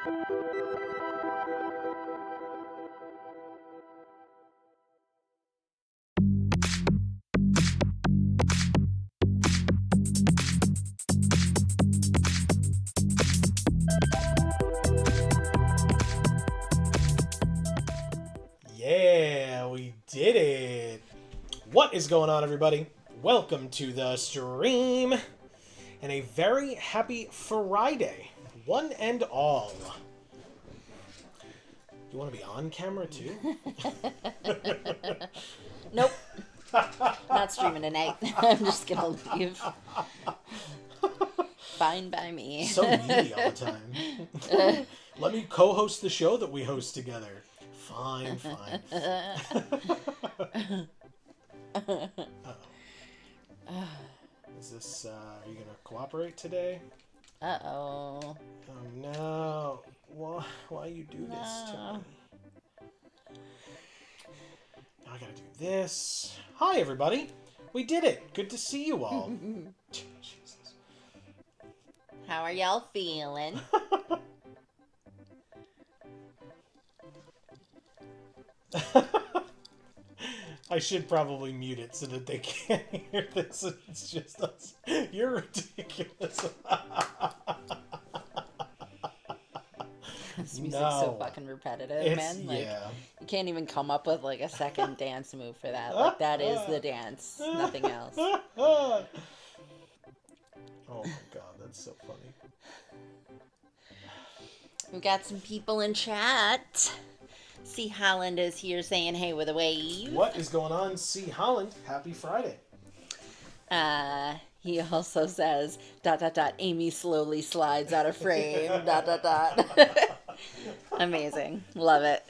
Yeah, we did it. What is going on, everybody? Welcome to the stream and a very happy Friday, one and all. You want to be on camera too? Nope. Not streaming tonight. I'm just gonna leave. Fine by me. So needy all the time. Let me co-host the show that we host together. Fine. Is this, are you gonna cooperate today? Uh-oh. Oh no. Why you do this to me? Now I gotta do this. Hi everybody. We did it. Good to see you all. Jesus. How are y'all feeling? I should probably mute it so that they can't hear this. It's just us. You're ridiculous. This music's so fucking repetitive, man. Like, yeah. you can't even come up with like a second dance move for that. Like, that is the dance, nothing else. Oh my god, that's so funny. We've got some people in chat. C. Holland is here saying hey with a wave. What is going on, C. Holland? Happy Friday. He also says, ... Amy slowly slides out of frame, ... Amazing. Love it.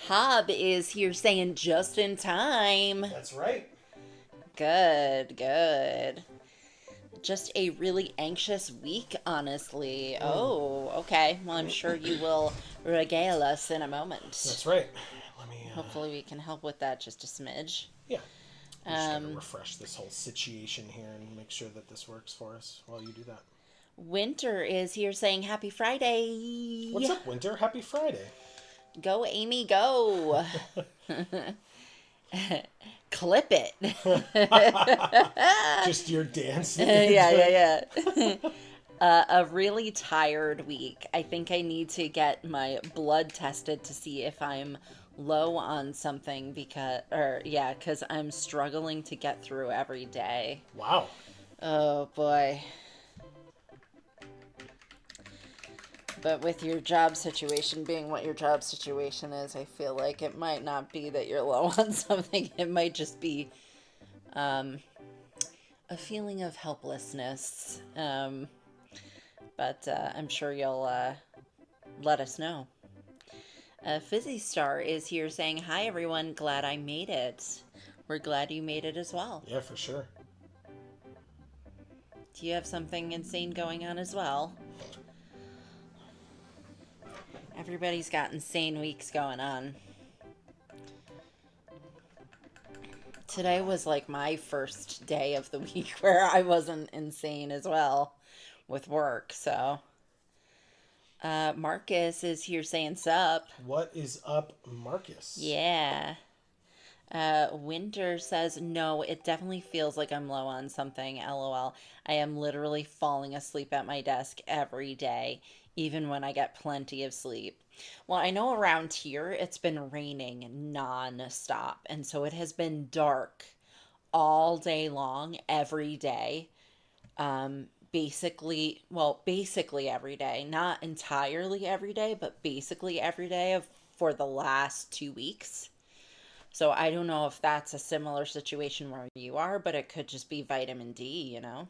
Hob is here saying just in time. That's right. Good. Just a really anxious week, honestly. Oh, okay. Well, I'm sure you will regale us in a moment. That's right. Let me. Hopefully we can help with that just a smidge. Yeah. I'm just going to refresh this whole situation here and make sure that this works for us while you do that. Winter is here saying happy Friday. What's up, Winter? Happy Friday. Go, Amy, go. Clip it. Just your dancing. Yeah. A really tired week. I think I need to get my blood tested to see if I'm low on something because I'm struggling to get through every day. Wow. Oh boy. But with your job situation being what your job situation is, I feel like it might not be that you're low on something. It might just be a feeling of helplessness. But I'm sure you'll let us know. Fizzy Star is here saying, hi everyone, glad I made it. We're glad you made it as well. Yeah, for sure. Do you have something insane going on as well? Everybody's got insane weeks going on. Today was like my first day of the week where I wasn't insane as well with work, so... Marcus is here saying sup. What is up, Marcus? Yeah. Winter says, no, it definitely feels like I'm low on something, lol. I am literally falling asleep at my desk every day, even when I get plenty of sleep. Well, I know around here it's been raining non-stop, and so it has been dark all day long, every day. Basically every day, not entirely every day, but basically every day for the last 2 weeks. So I don't know if that's a similar situation where you are, but it could just be vitamin D, you know?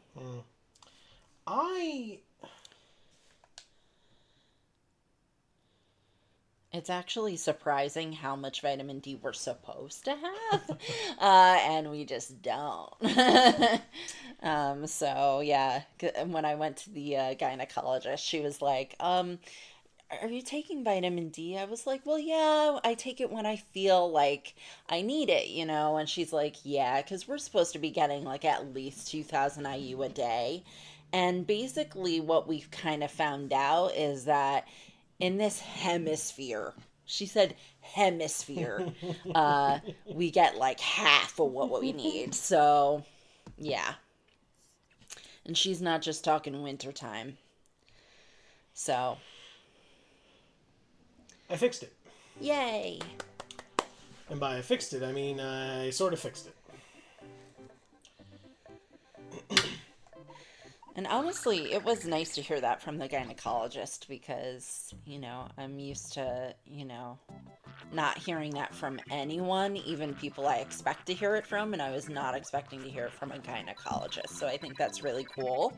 It's actually surprising how much vitamin D we're supposed to have, and we just don't. So yeah, when I went to the gynecologist, she was like, are you taking vitamin D? I was like, well, yeah, I take it when I feel like I need it, you know? And she's like, yeah, because we're supposed to be getting like at least 2,000 IU a day. And basically what we've kind of found out is that in this hemisphere, she said hemisphere, we get like half of what we need. So, yeah. And she's not just talking wintertime. So. I fixed it. Yay. And by I fixed it, I mean I sort of fixed it. And honestly, it was nice to hear that from the gynecologist because, I'm used to, not hearing that from anyone, even people I expect to hear it from, and I was not expecting to hear it from a gynecologist. So I think that's really cool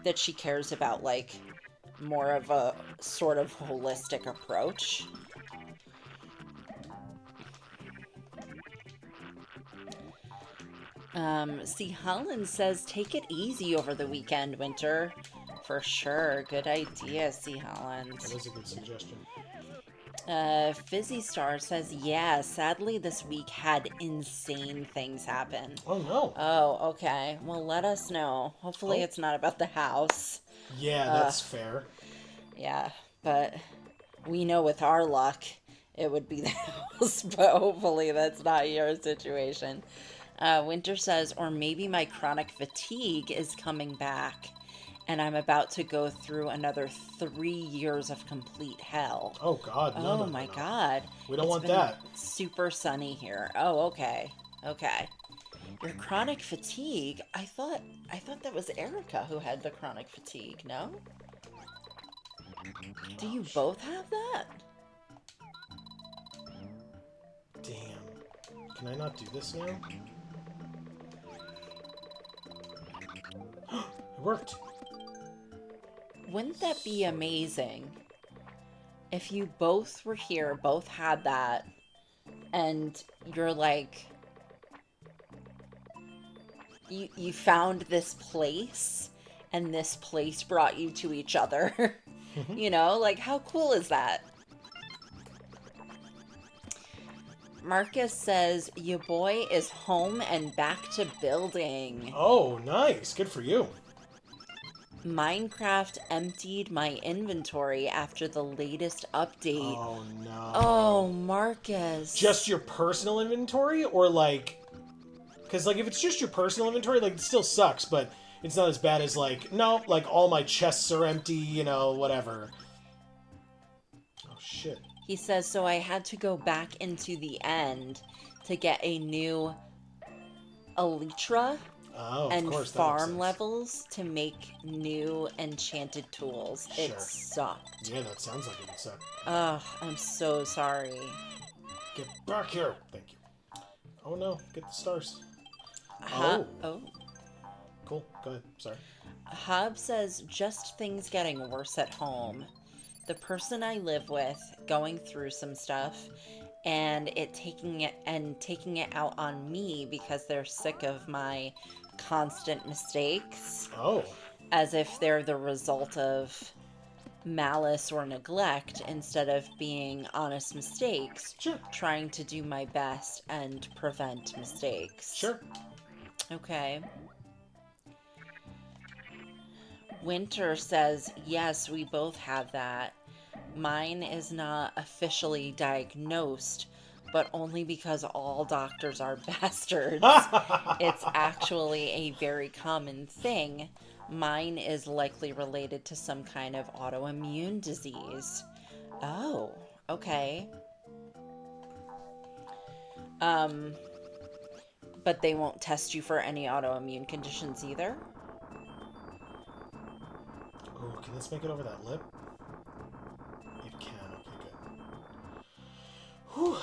that she cares about, like, more of a sort of holistic approach. See, Holland says, take it easy over the weekend, Winter. For sure. Good idea, See, Holland. That is a good suggestion. Fizzy Star says, yeah, sadly this week had insane things happen. Oh, no. Oh, okay. Well, let us know. Hopefully it's not about the house. Yeah, that's fair. Yeah, but we know with our luck it would be the house, but hopefully that's not your situation. Winter says, or maybe my chronic fatigue is coming back, and I'm about to go through another 3 years of complete hell. Oh, God, no, Oh, my God. We don't want that. Super sunny here. Oh, okay. Okay. Your chronic fatigue? I thought that was Erica who had the chronic fatigue, no? Do you both have that? Damn. Can I not do this now? It worked. Wouldn't that be amazing if you both were here, both had that, and you're like, you found this place, and this place brought you to each other? Like, how cool is that? Marcus says, your boy is home and back to building. Oh, nice. Good for you. Minecraft emptied my inventory after the latest update. Oh, no. Oh, Marcus. Just your personal inventory? Or, like... Because, like, if it's just your personal inventory, like, it still sucks, but it's not as bad as, like, no, like, all my chests are empty, whatever. Oh, shit. He says, so I had to go back into the end to get a new elytra and farm levels to make new enchanted tools. Sure. It sucked. Yeah, that sounds like it would suck. Ugh, I'm so sorry. Get back here. Thank you. Oh, no. Get the stars. Oh. Cool. Go ahead. Sorry. Hob says, just things getting worse at home. The person I live with going through some stuff and taking it out on me because they're sick of my constant mistakes. Oh. As if they're the result of malice or neglect instead of being honest mistakes. Sure. Trying to do my best and prevent mistakes. Sure. Okay. Winter says, yes, we both have that. Mine is not officially diagnosed, but only because all doctors are bastards. It's actually a very common thing. Mine is likely related to some kind of autoimmune disease. Oh, okay. But they won't test you for any autoimmune conditions either? Oh, can this make it over that lip? It can. Okay, good. Whew.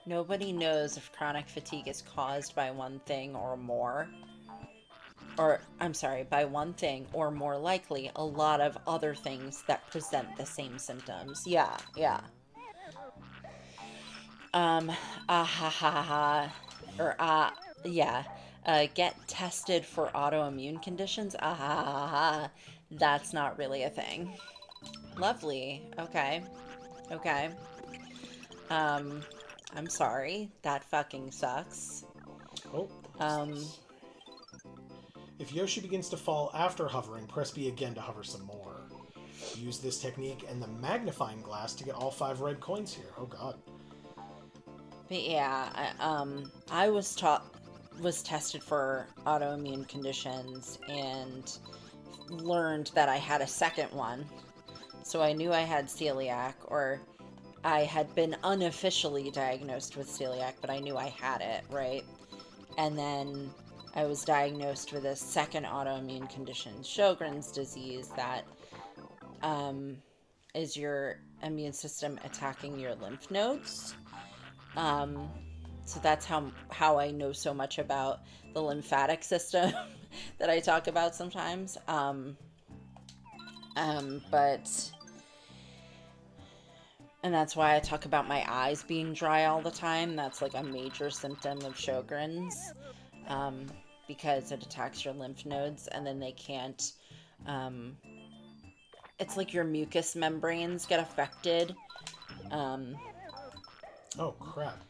Nobody knows if chronic fatigue is caused by one thing or more. Or, I'm sorry, by one thing or more likely a lot of other things that present the same symptoms. Yeah. Get tested for autoimmune conditions. That's not really a thing. Lovely. Okay. I'm sorry. That fucking sucks. Oh. If Yoshi begins to fall after hovering, press B again to hover some more. Use this technique and the magnifying glass to get all 5 red coins here. Oh god. But yeah, I was tested for autoimmune conditions and learned that I had a second one. So I knew I had celiac, or I had been unofficially diagnosed with celiac, but I knew I had it, right? And then I was diagnosed with a second autoimmune condition, Sjogren's disease, that is your immune system attacking your lymph nodes. So that's how I know so much about the lymphatic system that I talk about sometimes. And that's why I talk about my eyes being dry all the time. That's like a major symptom of Sjogren's, because it attacks your lymph nodes, and then they can't. It's like your mucous membranes get affected. Oh crap!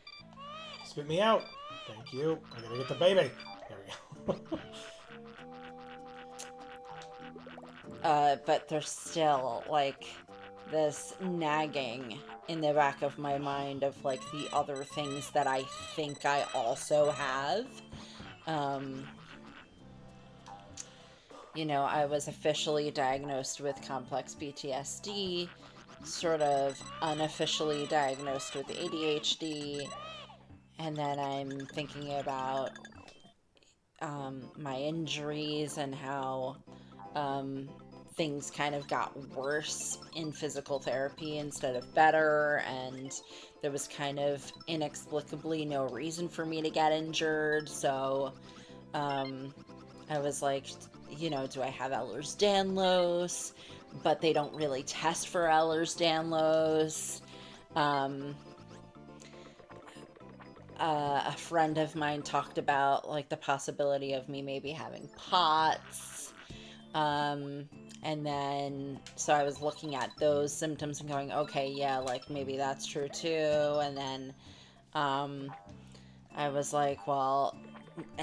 Spit me out. Thank you. I gotta get the baby. There we go. But there's still like this nagging in the back of my mind of like the other things that I think I also have. I was officially diagnosed with complex PTSD, sort of unofficially diagnosed with ADHD, and then I'm thinking about my injuries and how things kind of got worse in physical therapy instead of better, and there was kind of inexplicably no reason for me to get injured. So I was like, do I have Ehlers-Danlos? But they don't really test for Ehlers-Danlos. A friend of mine talked about like the possibility of me maybe having POTS. And then, so I was looking at those symptoms and going, okay, yeah, like maybe that's true too. And then, I was like, well,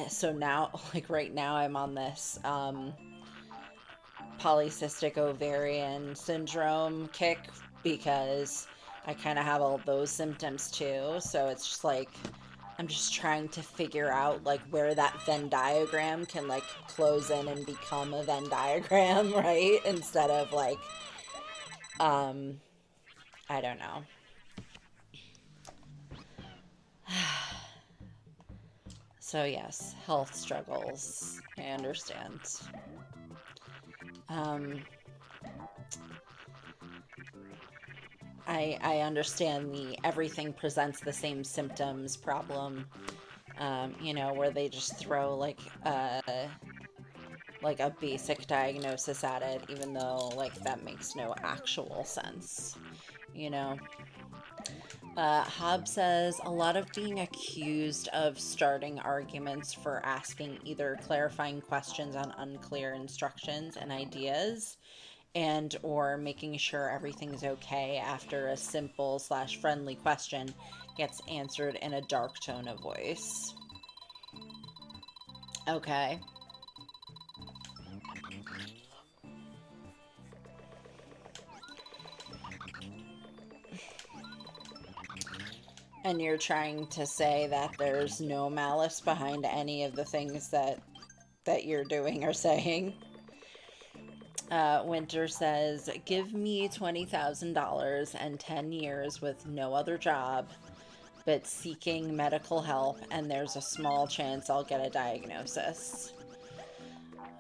so now, like right now I'm on this, polycystic ovarian syndrome kick because I kind of have all those symptoms too. So it's just like, I'm just trying to figure out like where that Venn diagram can like close in and become a Venn diagram, right? Instead of like, I don't know. So yes, health struggles. I understand. I understand the everything presents the same symptoms problem, where they just throw like a basic diagnosis at it, even though like that makes no actual sense, Hobbs says, a lot of being accused of starting arguments for asking either clarifying questions on unclear instructions and ideas, and or making sure everything's okay after a simple/friendly question gets answered in a dark tone of voice. Okay. And you're trying to say that there's no malice behind any of the things that you're doing or saying. Winter says, give me $20,000 and 10 years with no other job, but seeking medical help, and there's a small chance I'll get a diagnosis.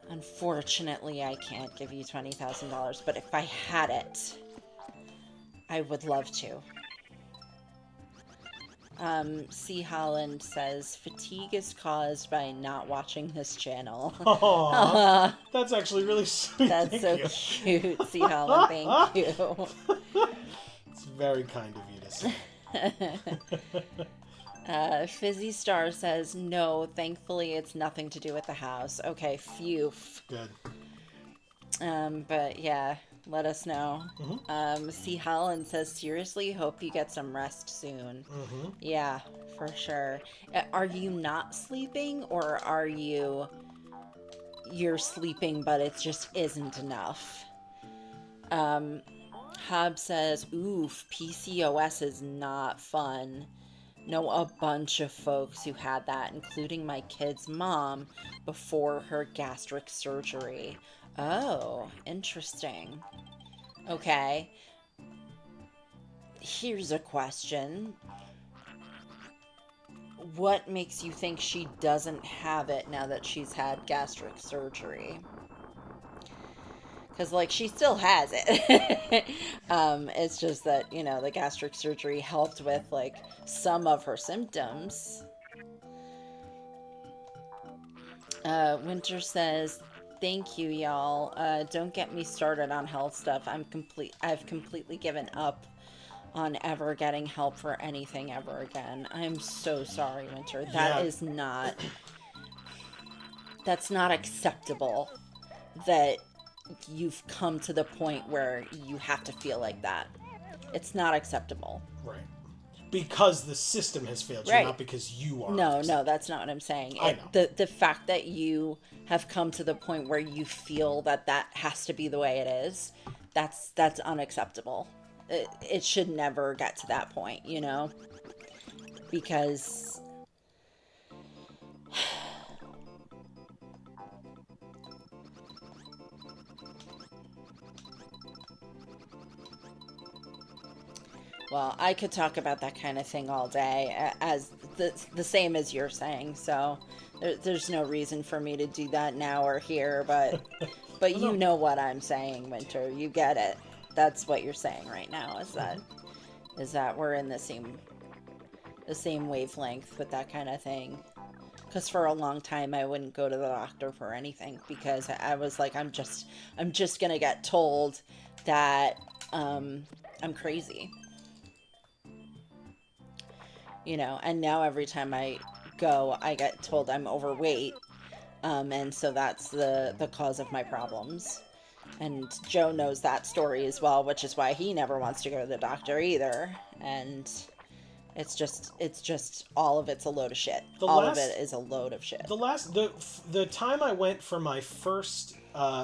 Unfortunately, I can't give you $20,000, but if I had it, I would love to. C. Holland says, fatigue is caused by not watching this channel. Aww, that's actually really sweet. That's so cute, C. Holland. Thank you. It's very kind of you to say. Fizzy Star says, no, thankfully it's nothing to do with the house. Okay, phew. Good. But yeah, let us know. C. Holland says, seriously, hope you get some rest soon. Yeah, for sure. Are you not sleeping, or are you you're sleeping, but it just isn't enough. Hob says, oof, PCOS is not fun. Know a bunch of folks who had that, including my kid's mom before her gastric surgery. Oh, interesting. Okay. Here's a question. What makes you think she doesn't have it now that she's had gastric surgery? Because, like, she still has it. It's just that, you know, the gastric surgery helped with, like, some of her symptoms. Winter says, thank you, y'all. Don't get me started on health stuff. I've completely given up on ever getting help for anything ever again. I'm so sorry, Winter. That is not... That's not acceptable that you've come to the point where you have to feel like that. It's not acceptable. Right. Because the system has failed you, right. not because you are. No, that's not what I'm saying. I know. The fact that you have come to the point where you feel that has to be the way it is, that's unacceptable. It should never get to that point, you know? Because... Well, I could talk about that kind of thing all day, as the same as you're saying, so there's no reason for me to do that now or here, but you know what I'm saying, Winter. You get it. That's what you're saying right now, is that we're in the same wavelength with that kind of thing. Because for a long time, I wouldn't go to the doctor for anything, because I was like, I'm just gonna get told that I'm crazy. You know, and now every time I go, I get told I'm overweight, and so that's the cause of my problems. And Joe knows that story as well, which is why he never wants to go to the doctor either. And it's just all of it's a load of shit. All of it is a load of shit. The time I went for my first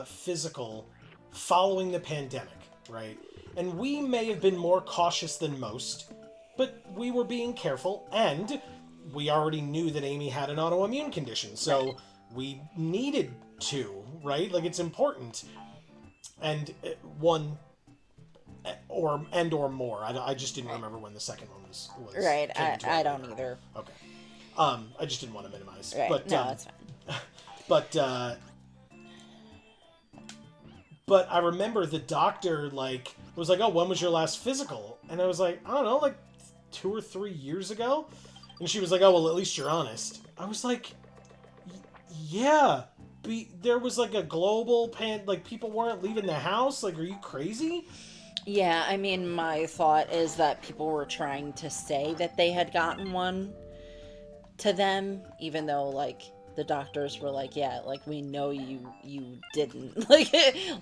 physical following the pandemic, right? And we may have been more cautious than most, but we were being careful, and we already knew that Amy had an autoimmune condition, so we needed to, right? Like, it's important. And one, or more. I just didn't remember when the second one was right, I don't either. Okay. I just didn't want to minimize. Right, but, no, it's fine. But I remember the doctor, like, was like, oh, when was your last physical? And I was like, I don't know, like 2 or 3 years ago? And she was like, oh, well, at least you're honest. I was like, yeah. There was, like, a global like, people weren't leaving the house? Like, are you crazy? Yeah, I mean, my thought is that people were trying to say that they had gotten one to them, even though, like, the doctors were like, yeah, like, we know you didn't.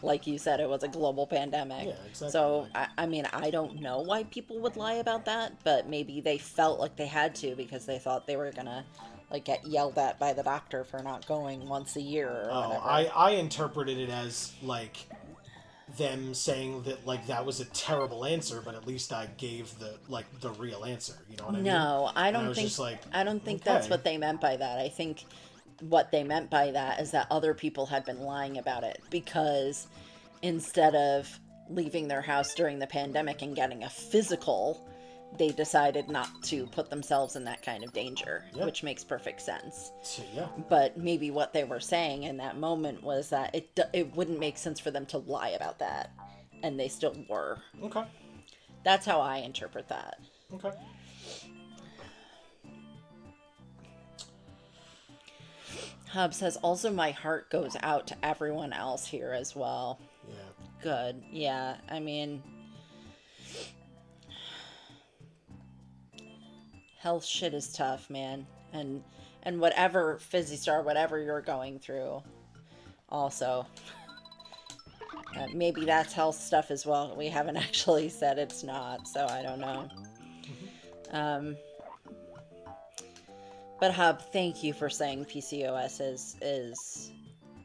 Like you said, it was a global pandemic. Yeah, exactly. So, I mean, I don't know why people would lie about that, but maybe they felt like they had to because they thought they were gonna, like, get yelled at by the doctor for not going once a year or whatever. I interpreted it as, like, them saying that, like, that was a terrible answer, but at least I gave the real answer. You know what I mean? No, I don't think. I don't think that's what they meant by that. I think what they meant by that is that other people had been lying about it, because instead of leaving their house during the pandemic and getting a physical, they decided not to put themselves in that kind of danger, which makes perfect sense. Yeah. But maybe what they were saying in that moment was that it wouldn't make sense for them to lie about that, and they still were. Okay. That's how I interpret that. Okay. Hub says, also my heart goes out to everyone else here as well. Yeah. Good. Yeah, I mean, health shit is tough, man. And whatever, Fizzy Star, whatever you're going through, also, maybe that's health stuff as well. We haven't actually said it's not, so I don't know. But Hub, thank you for saying PCOS is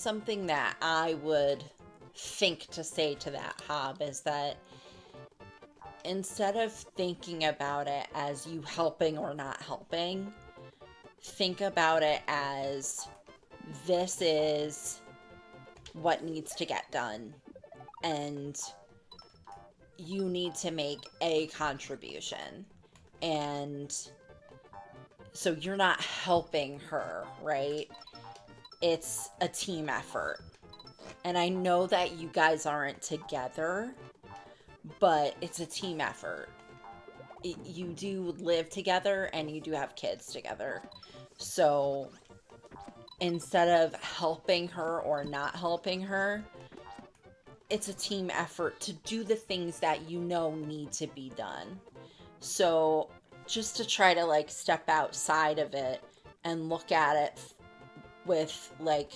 something that I would think to say to that, Hob, is that instead of thinking about it as you helping or not helping, think about it as this is what needs to get done, and you need to make a contribution. And so you're not helping her, right? It's a team effort. And I know that you guys aren't together, but it's a team effort. You do live together and you do have kids together. So instead of helping her or not helping her, it's a team effort to do the things that you know need to be done. So just to try to like step outside of it and look at it with like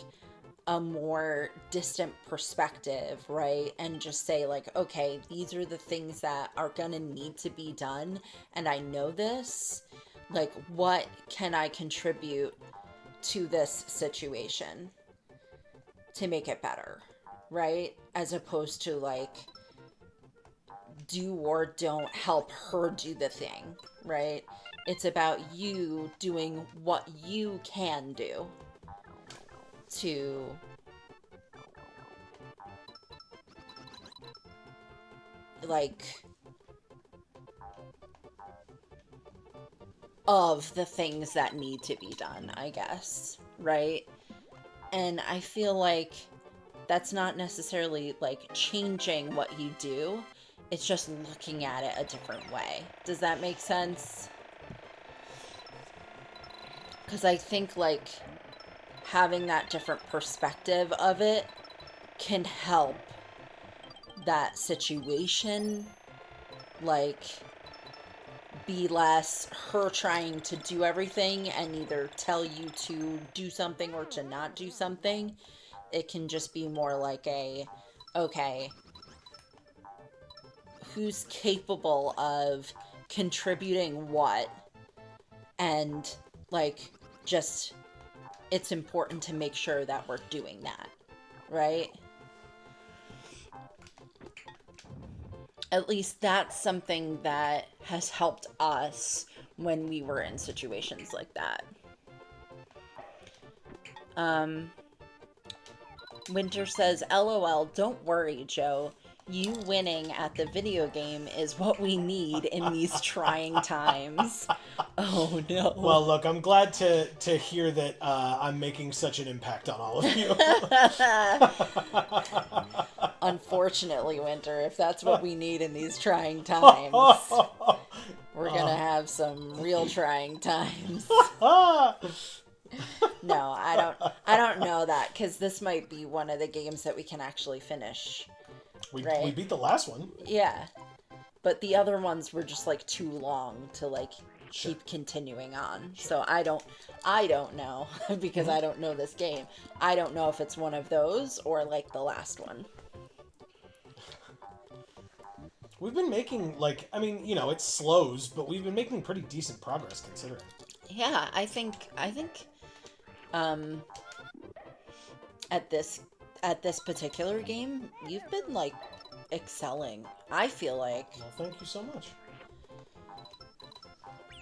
a more distant perspective, right? And just say like, okay, these are the things that are gonna need to be done, and I know this. Like, what can I contribute to this situation to make it better, right? As opposed to like, do or don't help her do the thing, right? It's about you doing what you can do to like of the things that need to be done, I guess, right? And I feel like that's not necessarily like changing what you do, it's just looking at it a different way. Does that make sense? Because I think like having that different perspective of it can help that situation like be less her trying to do everything and either tell you to do something or to not do something. It can just be more like a, okay, who's capable of contributing what, and like just it's important to make sure that we're doing that, right? At least that's something that has helped us when we were in situations like that. Winter says, LOL, don't worry, Joe. You winning at the video game is what we need in these trying times. Oh no. Well, look, I'm glad to hear that I'm making such an impact on all of you. Unfortunately, Winter, if that's what we need in these trying times, we're gonna have some real trying times. No, I don't know that, because this might be one of the games that we can actually finish. We Right? beat the last one. Yeah. But the other ones were just like too long to like Sure. keep continuing on. So I don't know because I don't know this game. I don't know if it's one of those or like the last one. We've been making like, I mean, you know, it slows, but we've been making pretty decent progress considering. Yeah, I think at this particular game, you've been like excelling. I feel like. Well, thank you so much.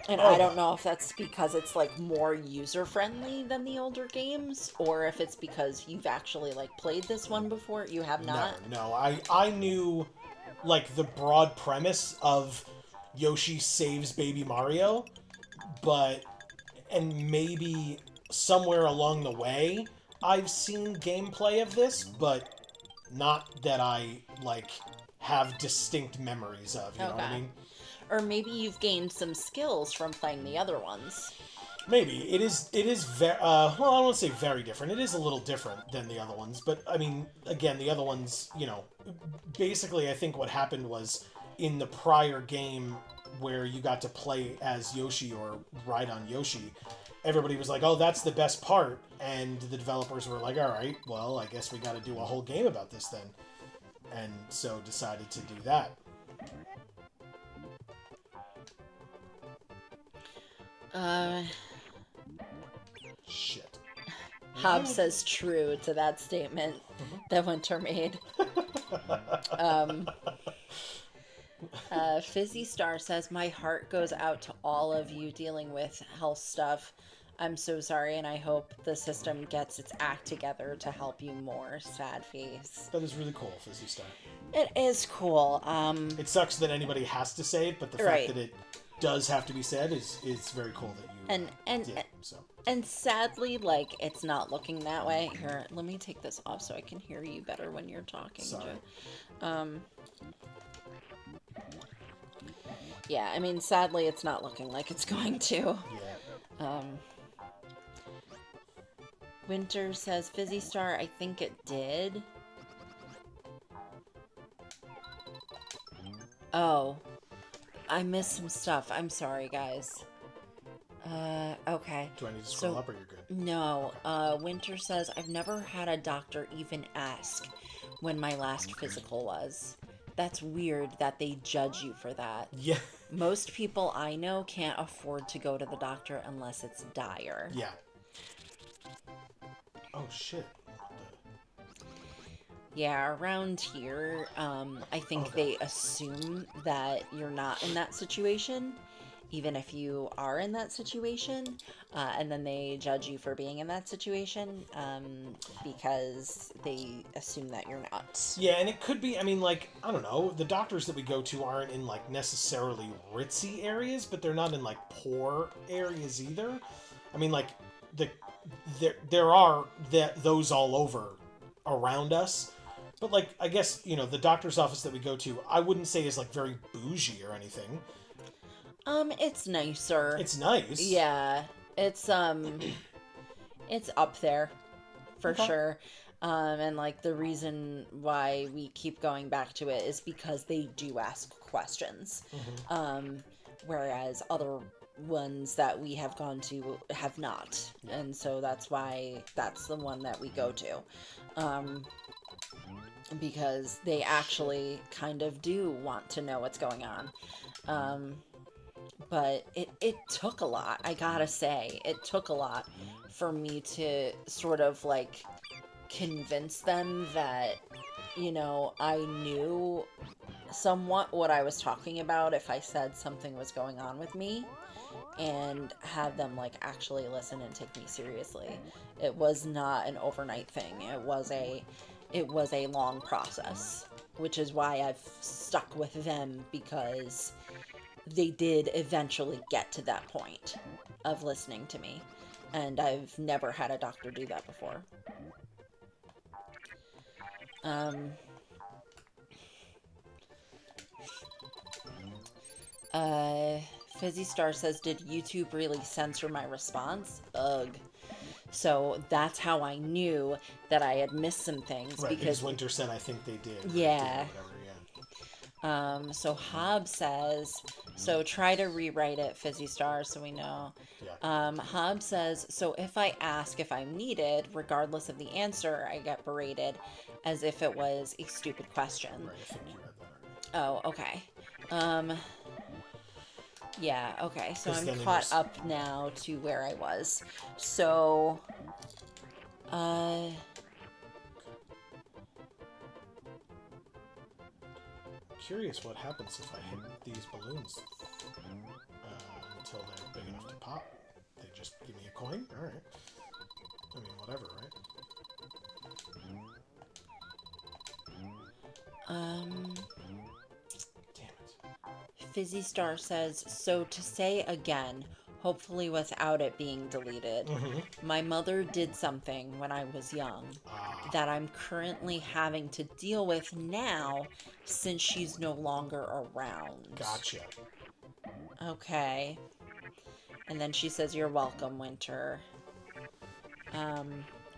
And I don't know if that's because it's like more user friendly than the older games, or if it's because you've actually like played this one before. You have not? No. I knew like the broad premise of Yoshi saves Baby Mario, and maybe somewhere along the way I've seen gameplay of this, but not that I like have distinct memories of, you know what I mean? Or maybe you've gained some skills from playing the other ones. Maybe. It is very, well, I don't want to say very different. It is a little different than the other ones, but, I mean, again, the other ones, you know, basically I think what happened was in the prior game where you got to play as Yoshi or ride on Yoshi, everybody was like, oh, that's the best part, and the developers were like, alright, well, I guess we gotta do a whole game about this then. And so decided to do that. Uh... Shit. Hobbs says true to that statement that Winter made. Fizzy Star says, my heart goes out to all of you dealing with health stuff. I'm so sorry, and I hope the system gets its act together to help you more. Sad face. That is really cool, Fizzy Star. It is cool. It sucks that anybody has to say it, but the fact that it does have to be said is very cool that you did. And sadly, like, it's not looking that way. Here, let me take this off so I can hear you better when you're talking. Sorry. Yeah, I mean, sadly, it's not looking like it's going to. Yeah. Winter says, Fizzy Star, I think it did. Oh. I missed some stuff. I'm sorry, guys. Okay. Do I need to scroll up or you're good? No. Winter says, I've never had a doctor even ask when my last physical was. That's weird that they judge you for that. Yeah. Most people I know can't afford to go to the doctor unless it's dire. Yeah. Oh, shit. Yeah, around here, I think they assume that you're not in that situation, even if you are in that situation, and then they judge you for being in that situation, because they assume that you're not. Yeah, and it could be, I mean, like, I don't know, the doctors that we go to aren't in, like, necessarily ritzy areas, but they're not in, like, poor areas either. I mean, like, there are those all over around us. But, like, I guess, you know, the doctor's office that we go to, I wouldn't say is, like, very bougie or anything. It's nicer. It's nice. Yeah. It's up there. For sure. And, like, the reason why we keep going back to it is because they do ask questions. Whereas other ones that we have gone to have not. And so that's why that's the one that we go to. Because they actually kind of do want to know what's going on. But it took a lot, I gotta say. It took a lot for me to sort of, like, convince them that, you know, I knew somewhat what I was talking about if I said something was going on with me, and have them, like, actually listen and take me seriously. It was not an overnight thing. It was a long process, which is why I've stuck with them, because they did eventually get to that point of listening to me, and I've never had a doctor do that before. Fizzy Star says, did YouTube really censor my response? Ugh. So that's how I knew that I had missed some things. Right, because Winter said, I think they did. Yeah. Whatever, So Hobbs says, so try to rewrite it, Fizzy Star, so we know. Yeah. Hobbs says, so if I ask if I'm needed, regardless of the answer, I get berated as if it was a stupid question. Right, I think you read that already. Oh, okay. Yeah, okay, so I'm caught up now to where I was. So, curious what happens if I hit these balloons until they're big enough to pop. They just give me a coin? Alright. I mean, whatever, right? Damn it. Fizzy Star says, so to say again, hopefully without it being deleted, my mother did something when I was young that I'm currently having to deal with now since she's no longer around. Gotcha. Okay. And then she says, you're welcome, Winter.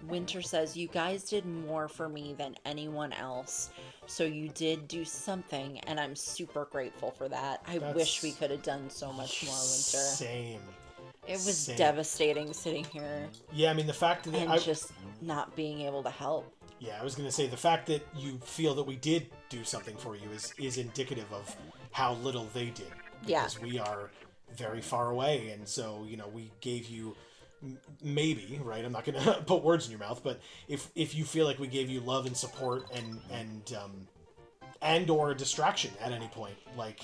Winter says, you guys did more for me than anyone else, so you did do something, and I'm super grateful for that. I wish we could have done so much more, Winter. Same. It was devastating sitting here. Yeah, I mean, the fact that... And just not being able to help. Yeah, I was going to say, the fact that you feel that we did do something for you is indicative of how little they did. Because we are very far away, and so, you know, we gave you maybe, right? I'm not going to put words in your mouth, but if you feel like we gave you love and support and or a distraction at any point, like,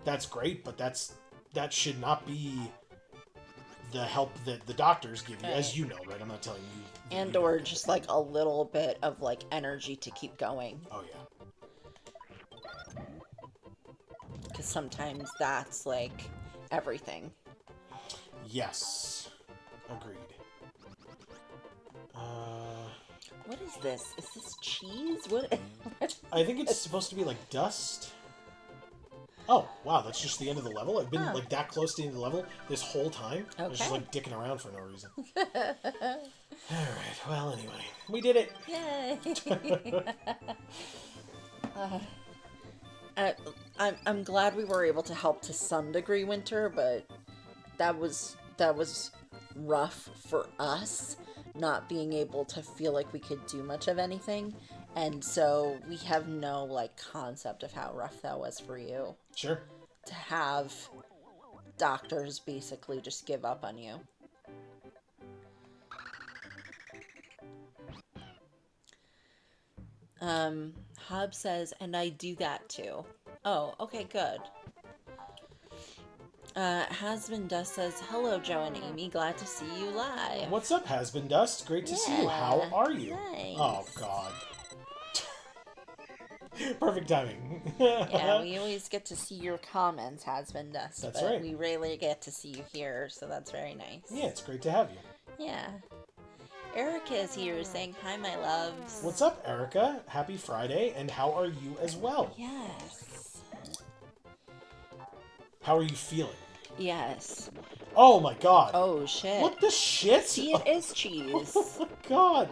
that's great, but that should not be the help that the doctors give you, as you know, right? I'm not telling you. And or just like a little bit of like energy to keep going. Oh yeah. Because sometimes that's like everything. Yes. Agreed. What is this? Is this cheese? What? I think it's supposed to be like dust. Oh, wow, that's just the end of the level? I've been like that close to the end of the level this whole time? I was just like dicking around for no reason. Alright, well, anyway. We did it! Yay! I'm glad we were able to help to some degree, Winter, but that was rough for us, not being able to feel like we could do much of anything. And so we have no, like, concept of how rough that was for you. Sure. To have doctors basically just give up on you. Hub says, and I do that too. Oh, okay, good. Hasbin Dust says, hello, Joe and Amy. Glad to see you live. What's up, Hasbin Dust? Great to see you. How are you? Nice. Oh, God. Perfect timing. Yeah, we always get to see your comments, Hasbin Dust. That's but right. We rarely get to see you here, so that's very nice. Yeah, it's great to have you. Yeah. Erica is here saying, hi, my loves. What's up, Erica? Happy Friday, and how are you as well? Yes. How are you feeling? Yes. Oh my god. Oh, shit. What the shit? See, it is cheese. Oh my god.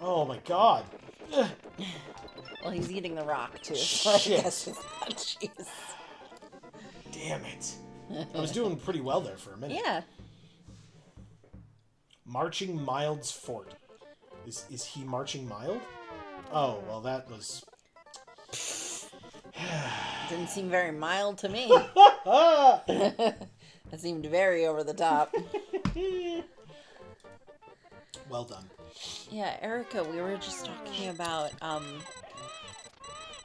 Oh my god. Well, he's eating the rock, too, so I guess it's not cheese. Damn it. I was doing pretty well there for a minute. Yeah. Marching Mild's Fort. Is he marching mild? Oh, well that was... Didn't seem very mild to me. That seemed very over the top. Well done. Yeah, Erica, we were just talking about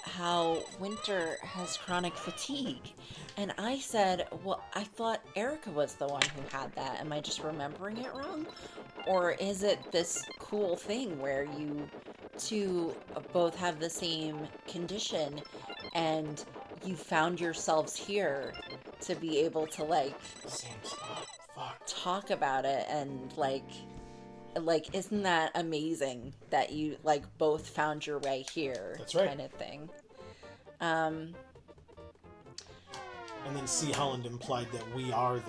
how Winter has chronic fatigue. And I said, well, I thought Erica was the one who had that. Am I just remembering it wrong? Or is it this cool thing where you two both have the same condition and you found yourselves here to be able to, like, Same spot. Fuck. talk about it and, like, isn't that amazing that you, like, both found your way here? That's right. Kind of thing. And then C. Holland implied that we are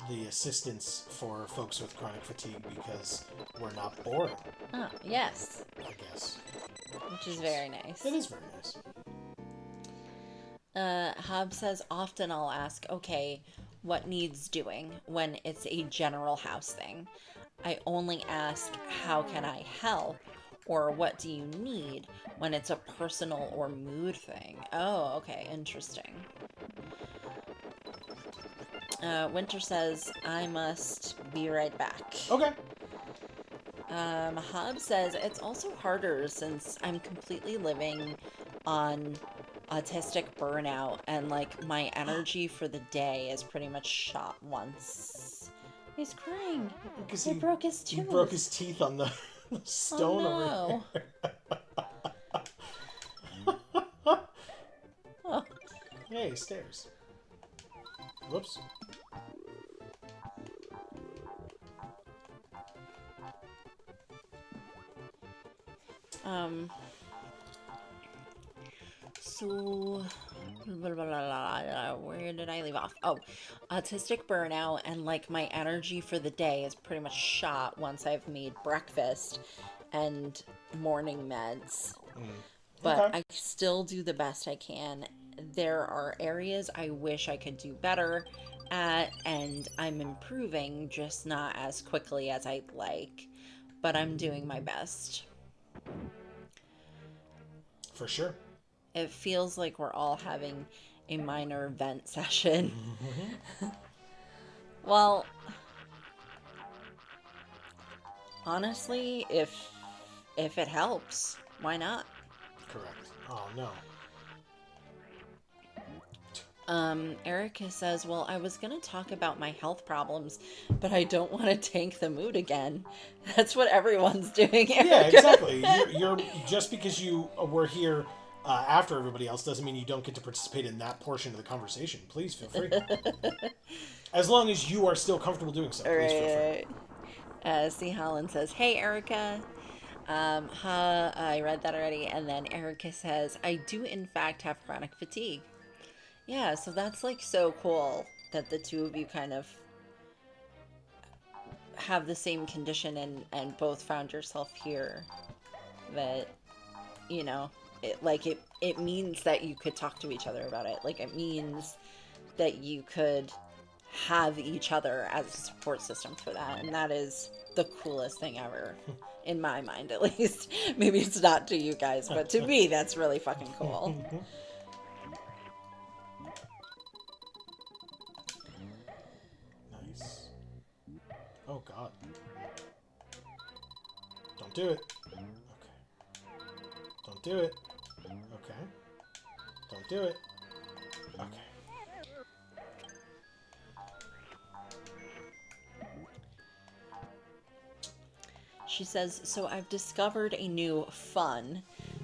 the assistants for folks with chronic fatigue because we're not boring. Oh, yes. I guess. Which is very nice. It is very nice. Hob says, often I'll ask, okay, what needs doing when it's a general house thing? I only ask, how can I help? Or what do you need when it's a personal or mood thing? Oh, okay, interesting. Winter says, I must be right back. Okay. Hob says, it's also harder since I'm completely living on autistic burnout and, like, my energy for the day is pretty much shot once. He's crying. Because He broke his tooth. He broke his teeth on the stone over there. Oh. Hey, stairs. Whoops. So, where did I leave off? Oh, autistic burnout and, like, my energy for the day is pretty much shot once I've made breakfast and morning meds. But Okay. I still do the best I can. There are areas I wish I could do better at, and I'm improving, just not as quickly as I'd like. But I'm doing my best. For sure. It feels like we're all having a minor vent session. Well, honestly, if it helps, why not? Correct. Oh, no. Erica says, well, I was gonna talk about my health problems, but I don't want to tank the mood again. That's what everyone's doing, Erica. Yeah, exactly. You're just because you were here after everybody else doesn't mean you don't get to participate in that portion of the conversation. Please feel free. As long as you are still comfortable doing so, please feel free. C. Holland says, hey, Erica. I read that already. And then Erica says, I do in fact have chronic fatigue. Yeah, so that's like so cool that the two of you kind of have the same condition and both found yourself here. That, you know, it means that you could talk to each other about it. Like, it means that you could have each other as a support system for that. And that is the coolest thing ever. In my mind, at least. Maybe it's not to you guys, but to me, that's really fucking cool. Nice. Oh, God. Don't do it. Okay. Don't do it. Okay. Don't do it. Okay. She says, so I've discovered a new fun,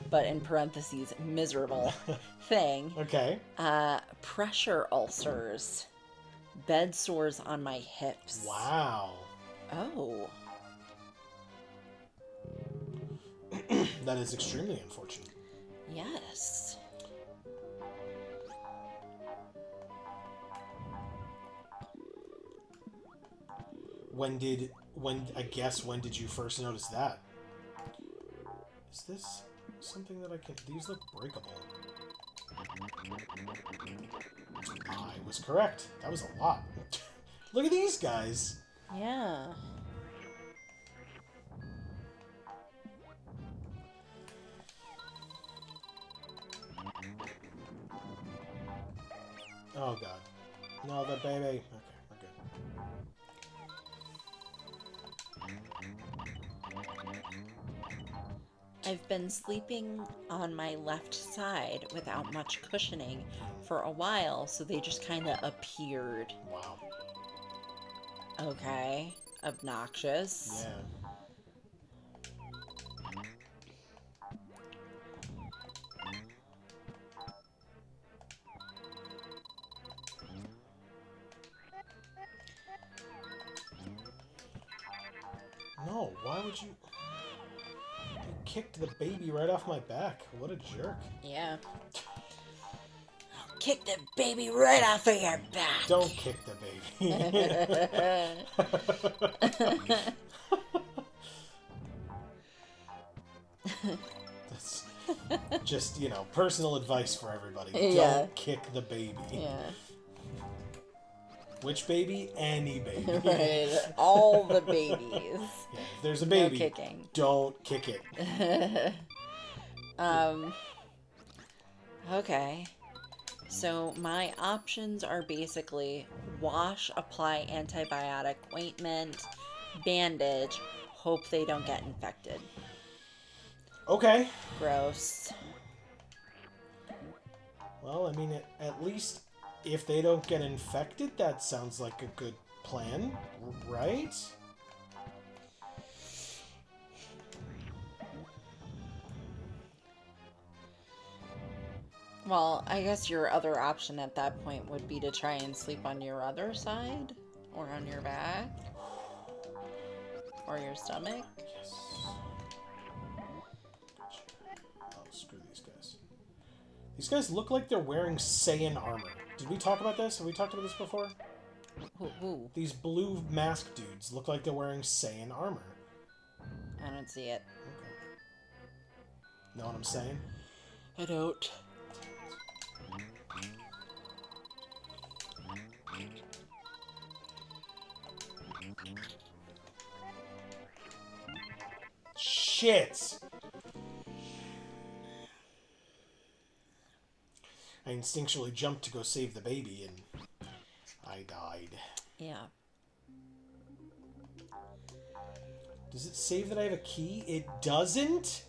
but in parentheses, miserable thing. Okay. Pressure ulcers. Bed sores on my hips. Wow. Oh. That is extremely unfortunate. Yes. When did you first notice that? Is this something that I can... These look breakable. I was correct. That was a lot. Look at these guys. Yeah. Oh, God. No, the baby. Okay, we're good. I've been sleeping on my left side without much cushioning for a while, so they just kind of appeared. Wow. Okay. Obnoxious. Yeah. No, why would you... You kicked the baby right off my back. What a jerk. Yeah. I'll kick the baby right off of your back. Don't kick the baby. That's just, personal advice for everybody. Yeah. Don't kick the baby. Yeah. Which baby? Any baby. Right. All the babies. Yeah, if there's a baby, No kicking. Don't kick it. Okay. So my options are basically wash, apply antibiotic ointment, bandage, hope they don't get infected. Okay. Gross. Well, I mean, at least if they don't get infected, that sounds like a good plan, right? Well, I guess your other option at that point would be to try and sleep on your other side, or on your back, or your stomach. Yes. Oh, screw these guys. These guys look like they're wearing Saiyan armor. Did we talk about this? Have we talked about this before? Who? These blue mask dudes look like they're wearing Saiyan armor. I don't see it. Okay. Know what I'm saying? I don't. Shit! I instinctually jumped to go save the baby, and I died. Yeah. Does it save that I have a key? It doesn't?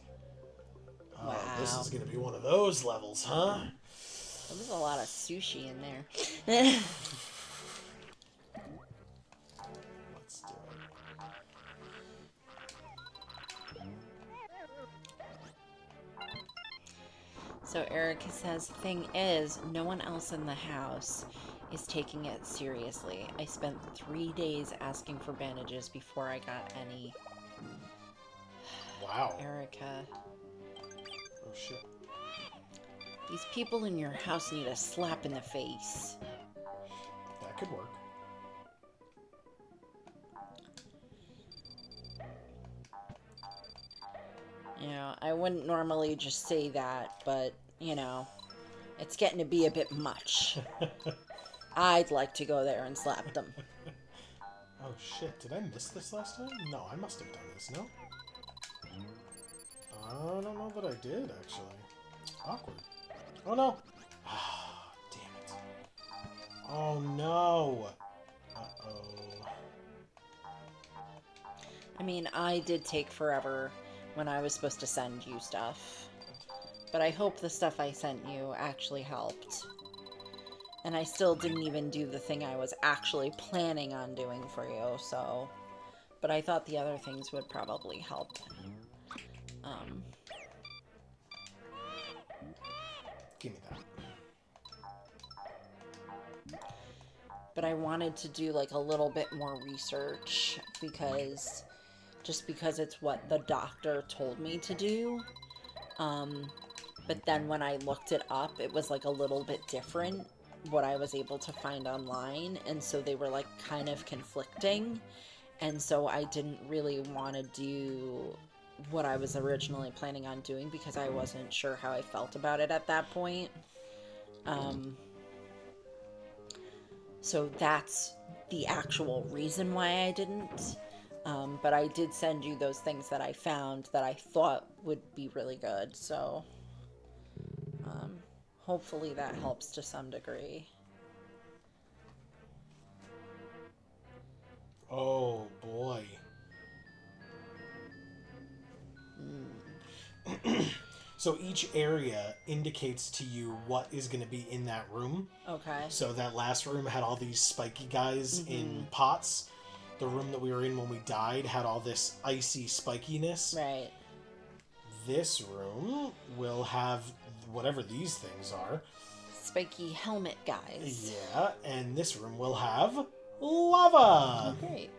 Wow. Oh, this is going to be one of those levels, huh? There was a lot of sushi in there. Let's do it. So Erica says, thing is, no one else in the house is taking it seriously. I spent 3 days asking for bandages before I got any. Wow. Erica. Oh, shit. These people in your house need a slap in the face. That could work. You know, I wouldn't normally just say that, but, you know, it's getting to be a bit much. I'd like to go there and slap them. Oh, shit. Did I miss this last time? No, I must have done this, no? I don't know that I did, actually. Awkward. Oh, no! Ah, damn it. Oh, no! Uh-oh. I mean, I did take forever when I was supposed to send you stuff. But I hope the stuff I sent you actually helped. And I still didn't even do the thing I was actually planning on doing for you, so... But I thought the other things would probably help. Give me that. But I wanted to do, like, a little bit more research, because... Just because it's what the doctor told me to do. But then when I looked it up, it was, like, a little bit different, what I was able to find online, and so they were, like, kind of conflicting, and so I didn't really want to do what I was originally planning on doing, because I wasn't sure how I felt about it at that point. So that's the actual reason why I didn't. But I did send you those things that I found that I thought would be really good, so hopefully that helps to some degree. Oh, boy. So each area indicates to you what is going to be in that room. Okay. So that last room had all these spiky guys in pots. The room that we were in when we died had all this icy spikiness. Right. This room will have whatever these things are. Spiky helmet guys. Yeah, and this room will have lava. Great.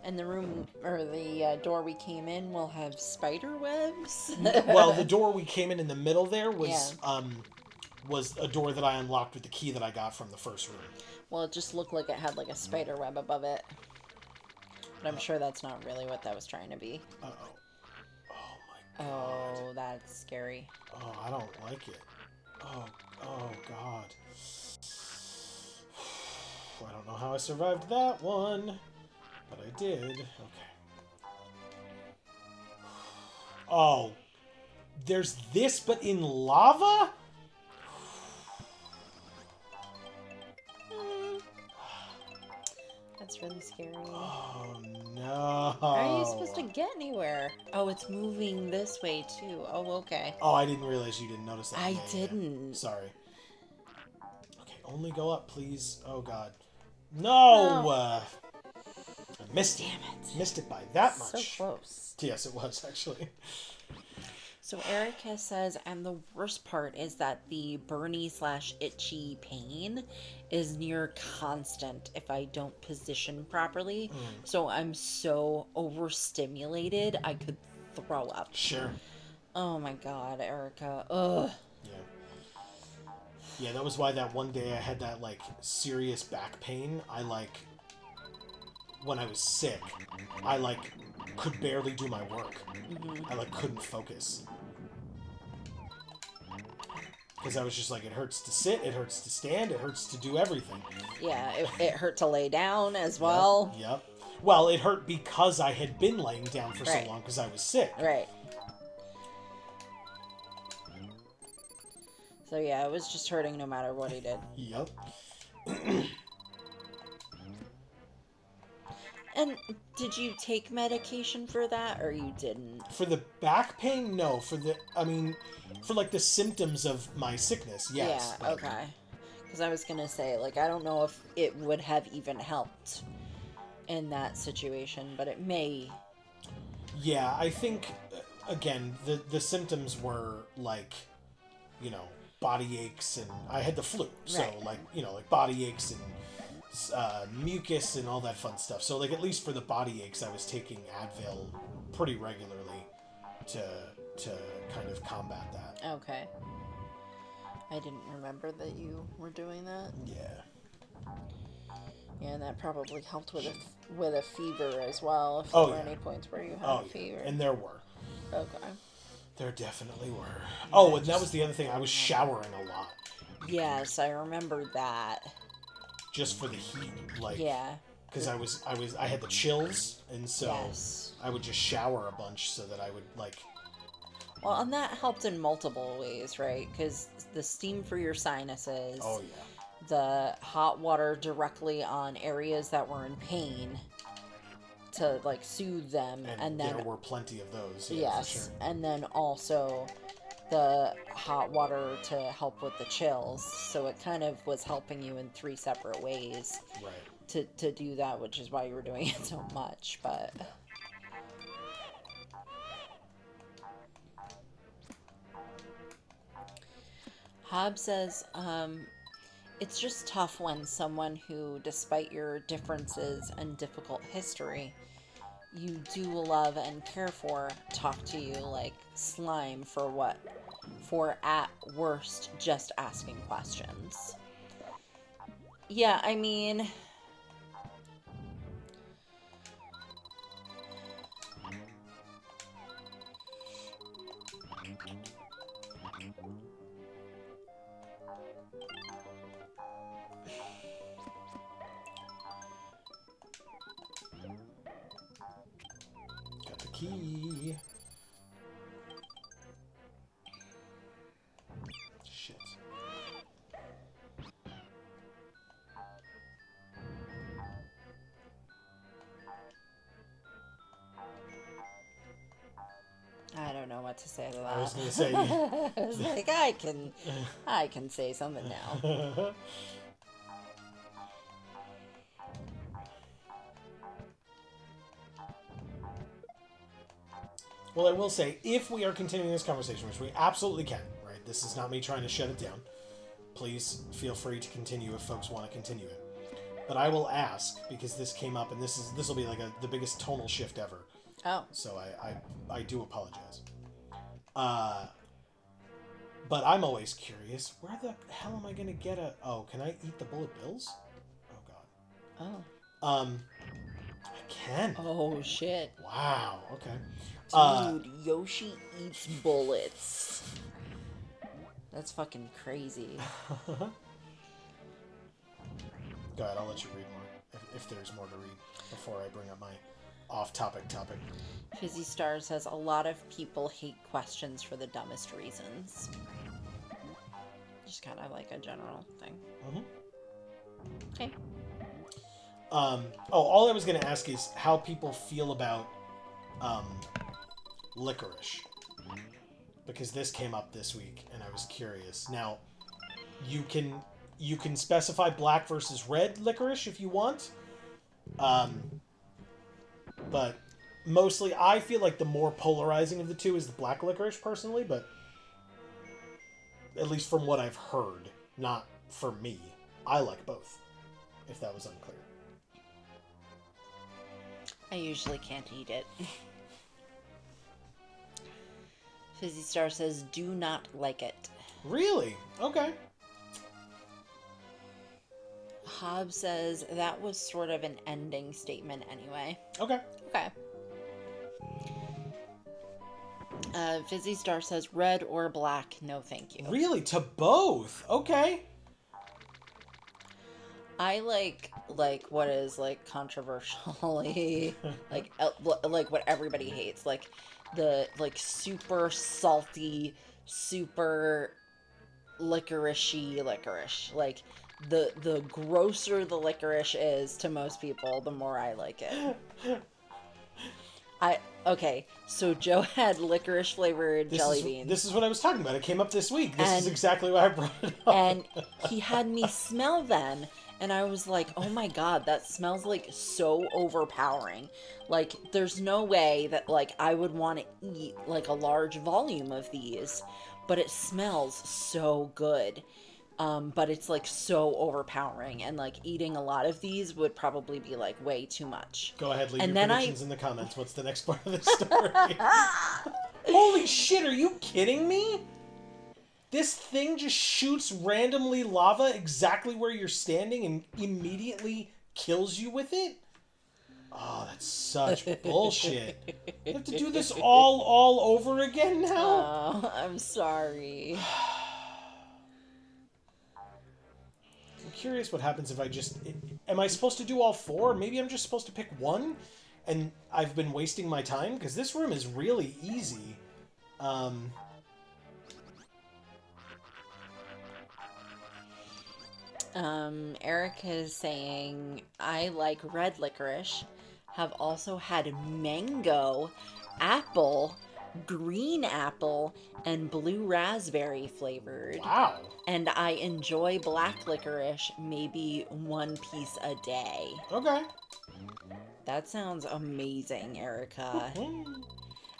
And the room, or the door we came in will have spider webs? Well, the door we came in the middle there was a door that I unlocked with the key that I got from the first room. Well, it just looked like it had like a spider web above it. But I'm sure that's not really what that was trying to be. Uh-oh. Oh, my God. Oh, that's scary. Oh, I don't like it. Oh, God. I don't know how I survived that one, but I did. Okay. Oh, there's this, but in lava? That's really scary. Oh, no. How are you supposed to get anywhere? Oh, it's moving this way, too. Oh, okay. Oh, I didn't realize you didn't notice that. I didn't. Sorry. Okay, only go up, please. Oh, God. No! No. I missed it. Damn it. Missed it by that much. So close. Yes, it was, actually. So Erica says, and the worst part is that the burny/itchy pain is near constant if I don't position properly. So I'm so overstimulated, I could throw up. Sure. Oh my God, Erica. Ugh. Yeah. Yeah, that was why that one day I had that, like, serious back pain. When I was sick, I, could barely do my work. I, couldn't focus. Because I was just like, it hurts to sit, it hurts to stand, it hurts to do everything. Yeah, it hurt to lay down as well. Yep. Well, it hurt because I had been laying down for Right. so long because I was sick. Right. So yeah, it was just hurting no matter what he did. Yep. And did you take medication for that, or you didn't? For the back pain, no. For like the symptoms of my sickness, yes. Yeah, okay. Because I was going to say, like, I don't know if it would have even helped in that situation, but it may. Yeah, I think, again, the symptoms were, like, you know, body aches, and I had the flu. So, Right. like, you know, like body aches and mucus and all that fun stuff. So, like, at least for the body aches, I was taking Advil pretty regularly to kind of combat that. Okay. I didn't remember that you were doing that. Yeah. Yeah, and that probably helped with a fever as well. If Oh, there were yeah. any points where you had Oh, a fever. yeah. And there were. Okay. There definitely were. Yeah, Oh, and that was the other thing. I was showering a lot. Yes, I remember that. Just for the heat, like, Yeah. because I had the chills, and so Yes. I would just shower a bunch so that I would, like, Well, and that helped in multiple ways, right? Because the steam for your sinuses, oh yeah, the hot water directly on areas that were in pain to like soothe them, and then there were plenty of those. Yeah, yes, for sure. and then also the hot water to help with the chills. So it kind of was helping you in 3 separate ways Right. to do that, which is why you were doing it so much. But Hobbs says, it's just tough when someone who, despite your differences and difficult history, you do love and care for, talk to you like slime for at worst just asking questions. Yeah, I mean, Got the key. Shit. I don't know what to say to that. I was gonna say. I was like, I can say something now. Well, I will say, if we are continuing this conversation, which we absolutely can, right? This is not me trying to shut it down. Please feel free to continue if folks want to continue it. But I will ask, because this came up, and this will be like the biggest tonal shift ever. Oh. So I do apologize. But I'm always curious, where the hell am I going to get a... Oh, can I eat the bullet bills? Oh, God. Oh. I can. Oh, shit. Wow, okay. Dude, Yoshi eats bullets. That's fucking crazy. Go ahead, I'll let you read more, if there's more to read, before I bring up my off-topic topic. Fizzy Star says, a lot of people hate questions for the dumbest reasons. Just kind of like a general thing. Mm-hmm. Okay. All I was going to ask is how people feel about licorice. Because this came up this week, and I was curious. Now, you can specify black versus red licorice if you want. But mostly, I feel like the more polarizing of the two is the black licorice, personally, but at least from what I've heard, not for me. I like both, if that was unclear. I usually can't eat it. Fizzy Star says, do not like it. Really? Okay. Hobbs says, that was sort of an ending statement anyway. Okay. Okay. Fizzy Star says, red or black, no thank you. Really? To both? Okay. I like what is like controversially like what everybody hates, like the like super salty, super licoricey licorice. Like, the grosser the licorice is to most people, the more I like it. Okay, so Joe had licorice flavored jelly beans. This is what I was talking about. It came up this week. This is exactly why I brought it up. And he had me smell them, and I was like, oh my god, that smells like so overpowering. Like, there's no way that, like, I would want to eat like a large volume of these, but it smells so good. But it's like so overpowering, and like eating a lot of these would probably be like way too much. Go ahead, leave your predictions in the comments. What's the next part of this story? Holy shit, are you kidding me? This thing just shoots randomly lava exactly where you're standing and immediately kills you with it? Oh, that's such bullshit. You have to do this all over again now? Oh, I'm sorry. I'm curious what happens if I just... Am I supposed to do all four? Maybe I'm just supposed to pick one? And I've been wasting my time? Because this room is really easy. Erica is saying, I like red licorice, have also had mango, apple, green apple, and blue raspberry flavored. Wow. And I enjoy black licorice, maybe one piece a day. Okay. That sounds amazing, Erica.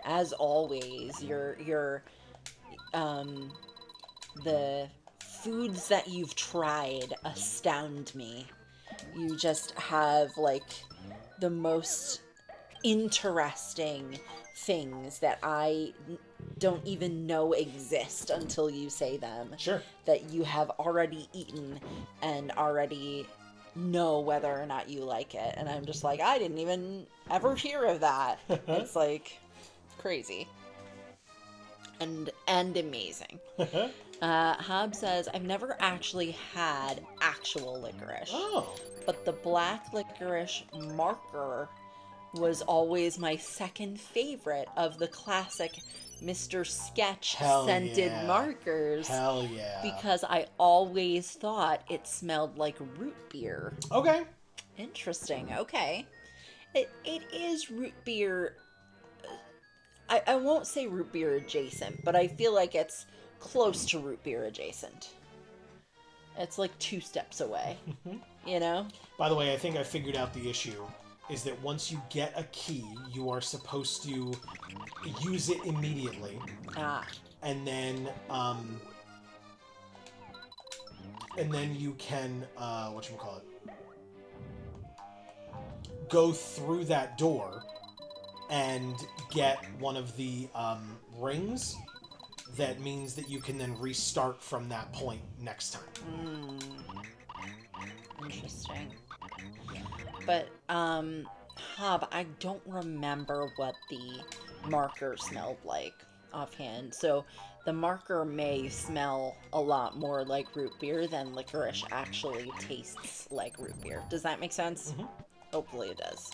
As always, the foods that you've tried astound me. You just have, like, the most interesting things that I don't even know exist until you say them. Sure. That you have already eaten and already know whether or not you like it. And I'm just like, I didn't even ever hear of that. It's like crazy. And amazing. Hob says, I've never actually had actual licorice. Oh. But the black licorice marker was always my second favorite of the classic Mr. Sketch scented markers. Hell yeah. Because I always thought it smelled like root beer. Okay. Interesting. Okay. It is root beer. I won't say root beer adjacent, but I feel like it's close to root beer adjacent. It's like 2 steps away, you know? By the way, I think I figured out the issue, is that once you get a key, you are supposed to use it immediately. Ah. And then you can, whatchamacallit, go through that door and get one of the rings. That means that you can then restart from that point next time. Interesting. But, Hob, I don't remember what the marker smelled like offhand. So the marker may smell a lot more like root beer than licorice actually tastes like root beer. Does that make sense? Mm-hmm. Hopefully it does.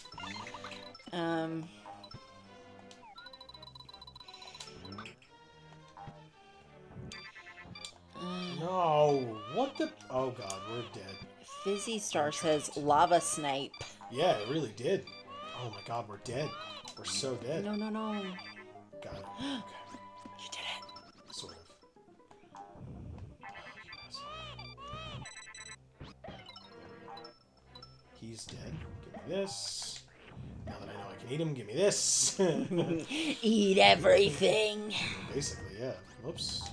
No, what the... Oh god, we're dead. Fizzy Star says lava snipe. Yeah, it really did. Oh my god, we're dead. We're so dead. No. Got it. Okay. You did it. Sort of. He's dead. Give me this. Now that I know I can eat him, give me this. Eat everything. Basically, yeah. Whoops.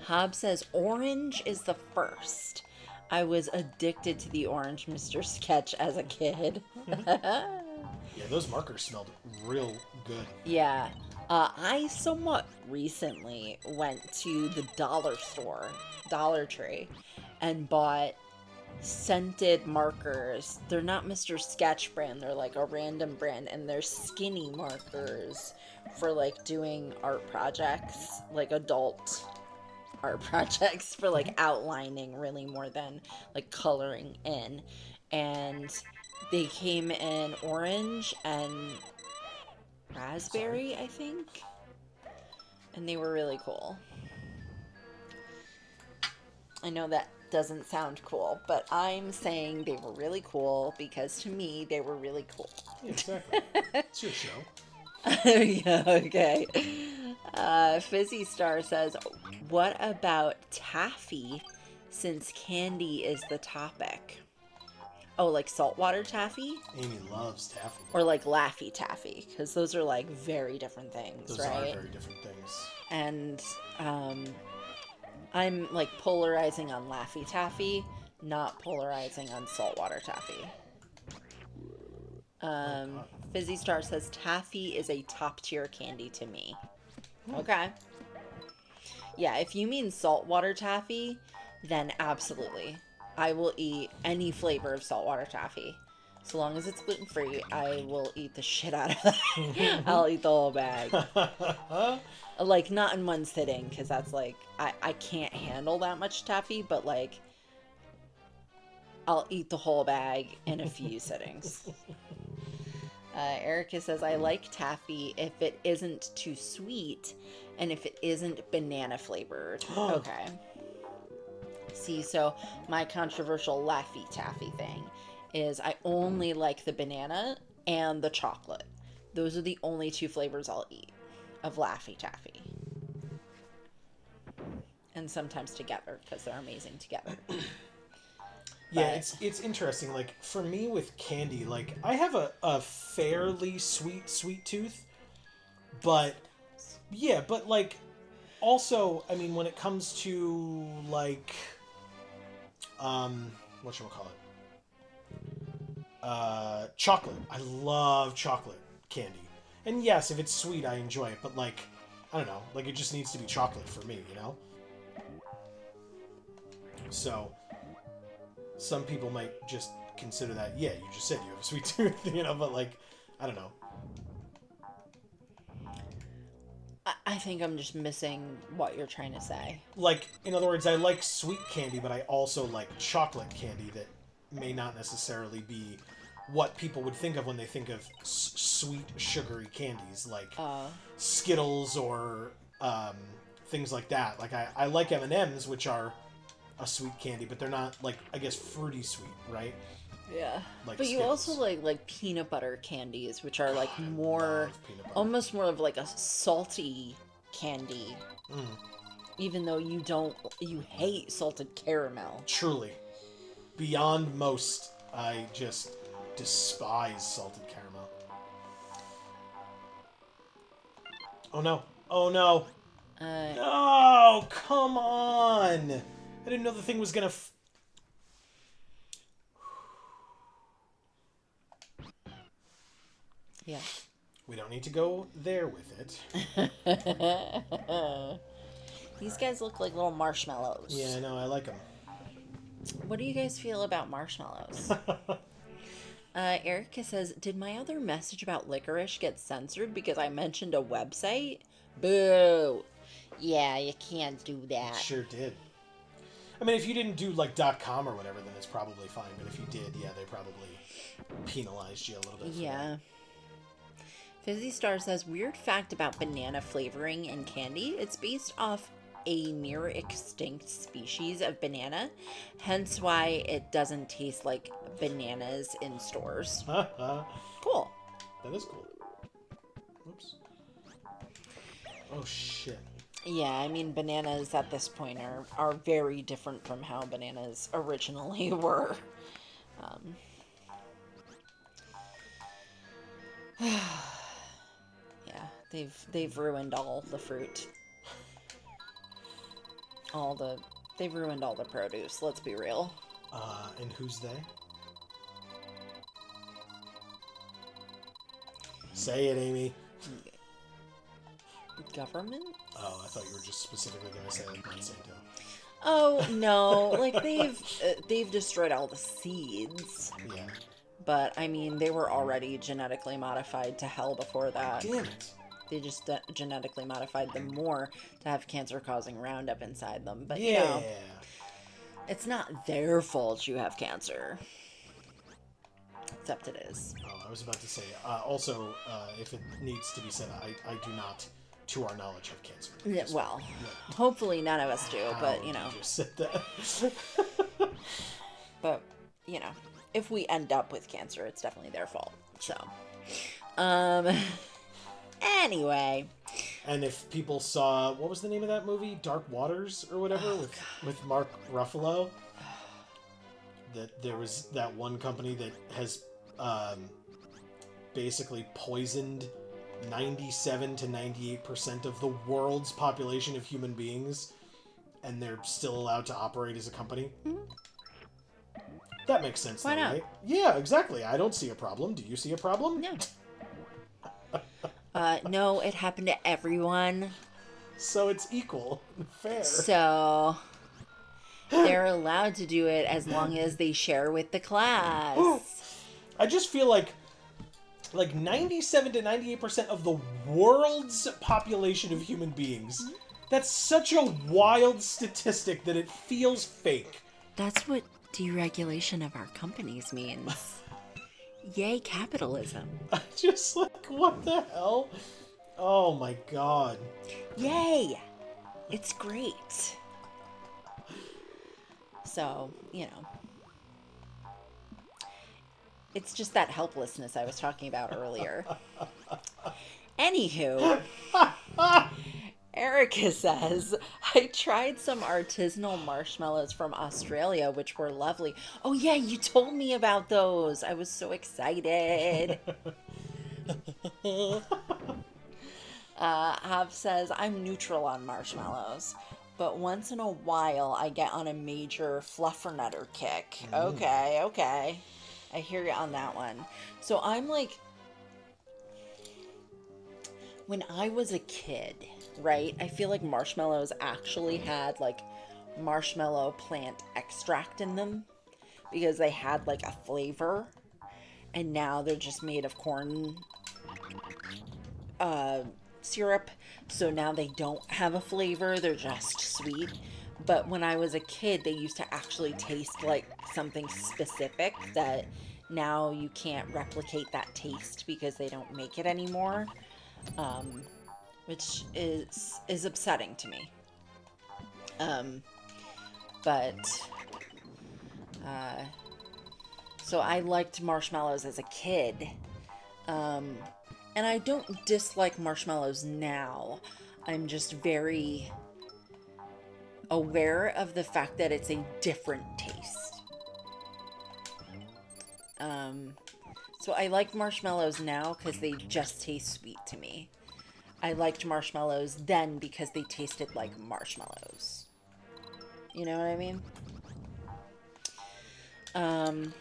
Hob says orange is the first. I was addicted to the orange Mr. Sketch as a kid. Yeah, those markers smelled real good. Yeah. I somewhat recently went to the dollar store, Dollar Tree, and bought scented markers. They're not Mr. Sketch brand, they're like a random brand, and they're skinny markers for like doing art projects, like adult art projects, for like outlining really more than like coloring in. And they came in orange and raspberry, I think. And they were really cool. I know that doesn't sound cool, but I'm saying they were really cool because to me they were really cool. Yeah, exactly. It's your show. Yeah, okay. Fizzy Star says, what about taffy since candy is the topic? Oh, like saltwater taffy? Amy loves taffy. Or like Laffy Taffy, because those are like very different things, Those right? are very different things. And I'm like polarizing on Laffy Taffy, not polarizing on saltwater taffy. Fizzy Star says taffy is a top tier candy to me. Okay. Yeah, if you mean saltwater taffy, then absolutely. I will eat any flavor of saltwater taffy. So long as it's gluten free, I will eat the shit out of that. I'll eat the whole bag. Like, not in one sitting, because that's like, I can't handle that much taffy, but like, I'll eat the whole bag in a few sittings. Erica says, I like taffy if it isn't too sweet and if it isn't banana flavored. Okay. See, so my controversial Laffy Taffy thing is I only like the banana and the chocolate. Those are the only two flavors I'll eat of Laffy Taffy. And sometimes together, because they're amazing together. Yeah, it's interesting. Like, for me with candy, like, I have a fairly sweet tooth. But, yeah, but, like, also, I mean, when it comes to, like, whatchamacallit? Chocolate. I love chocolate candy. And yes, if it's sweet, I enjoy it. But, like, I don't know. Like, it just needs to be chocolate for me, you know? So, some people might just consider that, yeah, you just said you have a sweet tooth, you know? But, like, I don't know. I think I'm just missing what you're trying to say. Like, in other words, I like sweet candy, but I also like chocolate candy that may not necessarily be what people would think of when they think of sweet, sugary candies, like Skittles or things like that. Like, I like M&Ms, which are a sweet candy, but they're not, like, I guess, fruity sweet, right? Yeah. Like but you Skittles. also like peanut butter candies, which are like more, love peanut butter. almost more of like a salty candy. Even though you hate salted caramel. Truly. Beyond most, I just despise salted caramel. Oh no. Oh no. No, come on. I didn't know the thing was gonna Yeah. We don't need to go there with it. These guys look like little marshmallows. Yeah, I know. I like them. What do you guys feel about marshmallows? Erica says, did my other message about licorice get censored because I mentioned a website? Boo. Yeah, you can't do that. It sure did. I mean, if you didn't do, like, .com or whatever, then it's probably fine. But if you did, yeah, they probably penalized you a little bit. Yeah. Fizzy Star says, weird fact about banana flavoring in candy. It's based off a near extinct species of banana, hence why it doesn't taste like bananas in stores. Cool. That is cool. Oops. Oh, shit. Yeah, I mean, bananas at this point are very different from how bananas originally were. Yeah, they've ruined all the fruit. They've ruined all the produce, let's be real. And who's they? Say it, Amy. Government? Oh, I thought you were just specifically going to say, like, Monsanto. Oh, no. Like, they've destroyed all the seeds. Yeah. But, I mean, they were already genetically modified to hell before that. Damn it. They just genetically modified them more to have cancer-causing Roundup inside them. But, yeah. you know, it's not their fault you have cancer. Except it is. Oh, I was about to say, also, if it needs to be said, I do not to our knowledge, have cancer. Yeah, well, hopefully none of us do, but, you know. You just said that. But, you know, if we end up with cancer, it's definitely their fault. So, anyway. And if people saw, what was the name of that movie? Dark Waters or whatever, with Mark Ruffalo. That there was that one company that has basically poisoned 97 to 98% of the world's population of human beings, and they're still allowed to operate as a company. Mm-hmm. That makes sense. Why not? Right? Yeah, exactly. I don't see a problem. Do you see a problem? No. No, it happened to everyone. So it's equal and fair. So they're allowed to do it as long as they share with the class. I just feel like 97 to 98% of the world's population of human beings. That's such a wild statistic that it feels fake. That's what deregulation of our companies means. Yay, capitalism. I just what the hell? Oh my god. Yay! It's great. So, you know. It's just that helplessness I was talking about earlier. Anywho, Erica says, I tried some artisanal marshmallows from Australia, which were lovely. Oh yeah, you told me about those. I was so excited. Hav says, I'm neutral on marshmallows, but once in a while I get on a major fluffernutter kick. Okay. I hear you on that one. So I'm like, when I was a kid, right, I feel like marshmallows actually had like marshmallow plant extract in them because they had like a flavor, and now they're just made of corn syrup, so now they don't have a flavor, they're just sweet. But when I was a kid, they used to actually taste like something specific that now you can't replicate that taste because they don't make it anymore, which is upsetting to me. So I liked marshmallows as a kid, and I don't dislike marshmallows now. I'm just very aware of the fact that it's a different taste. So I like marshmallows now because they just taste sweet to me. I liked marshmallows then because they tasted like marshmallows. You know what I mean? And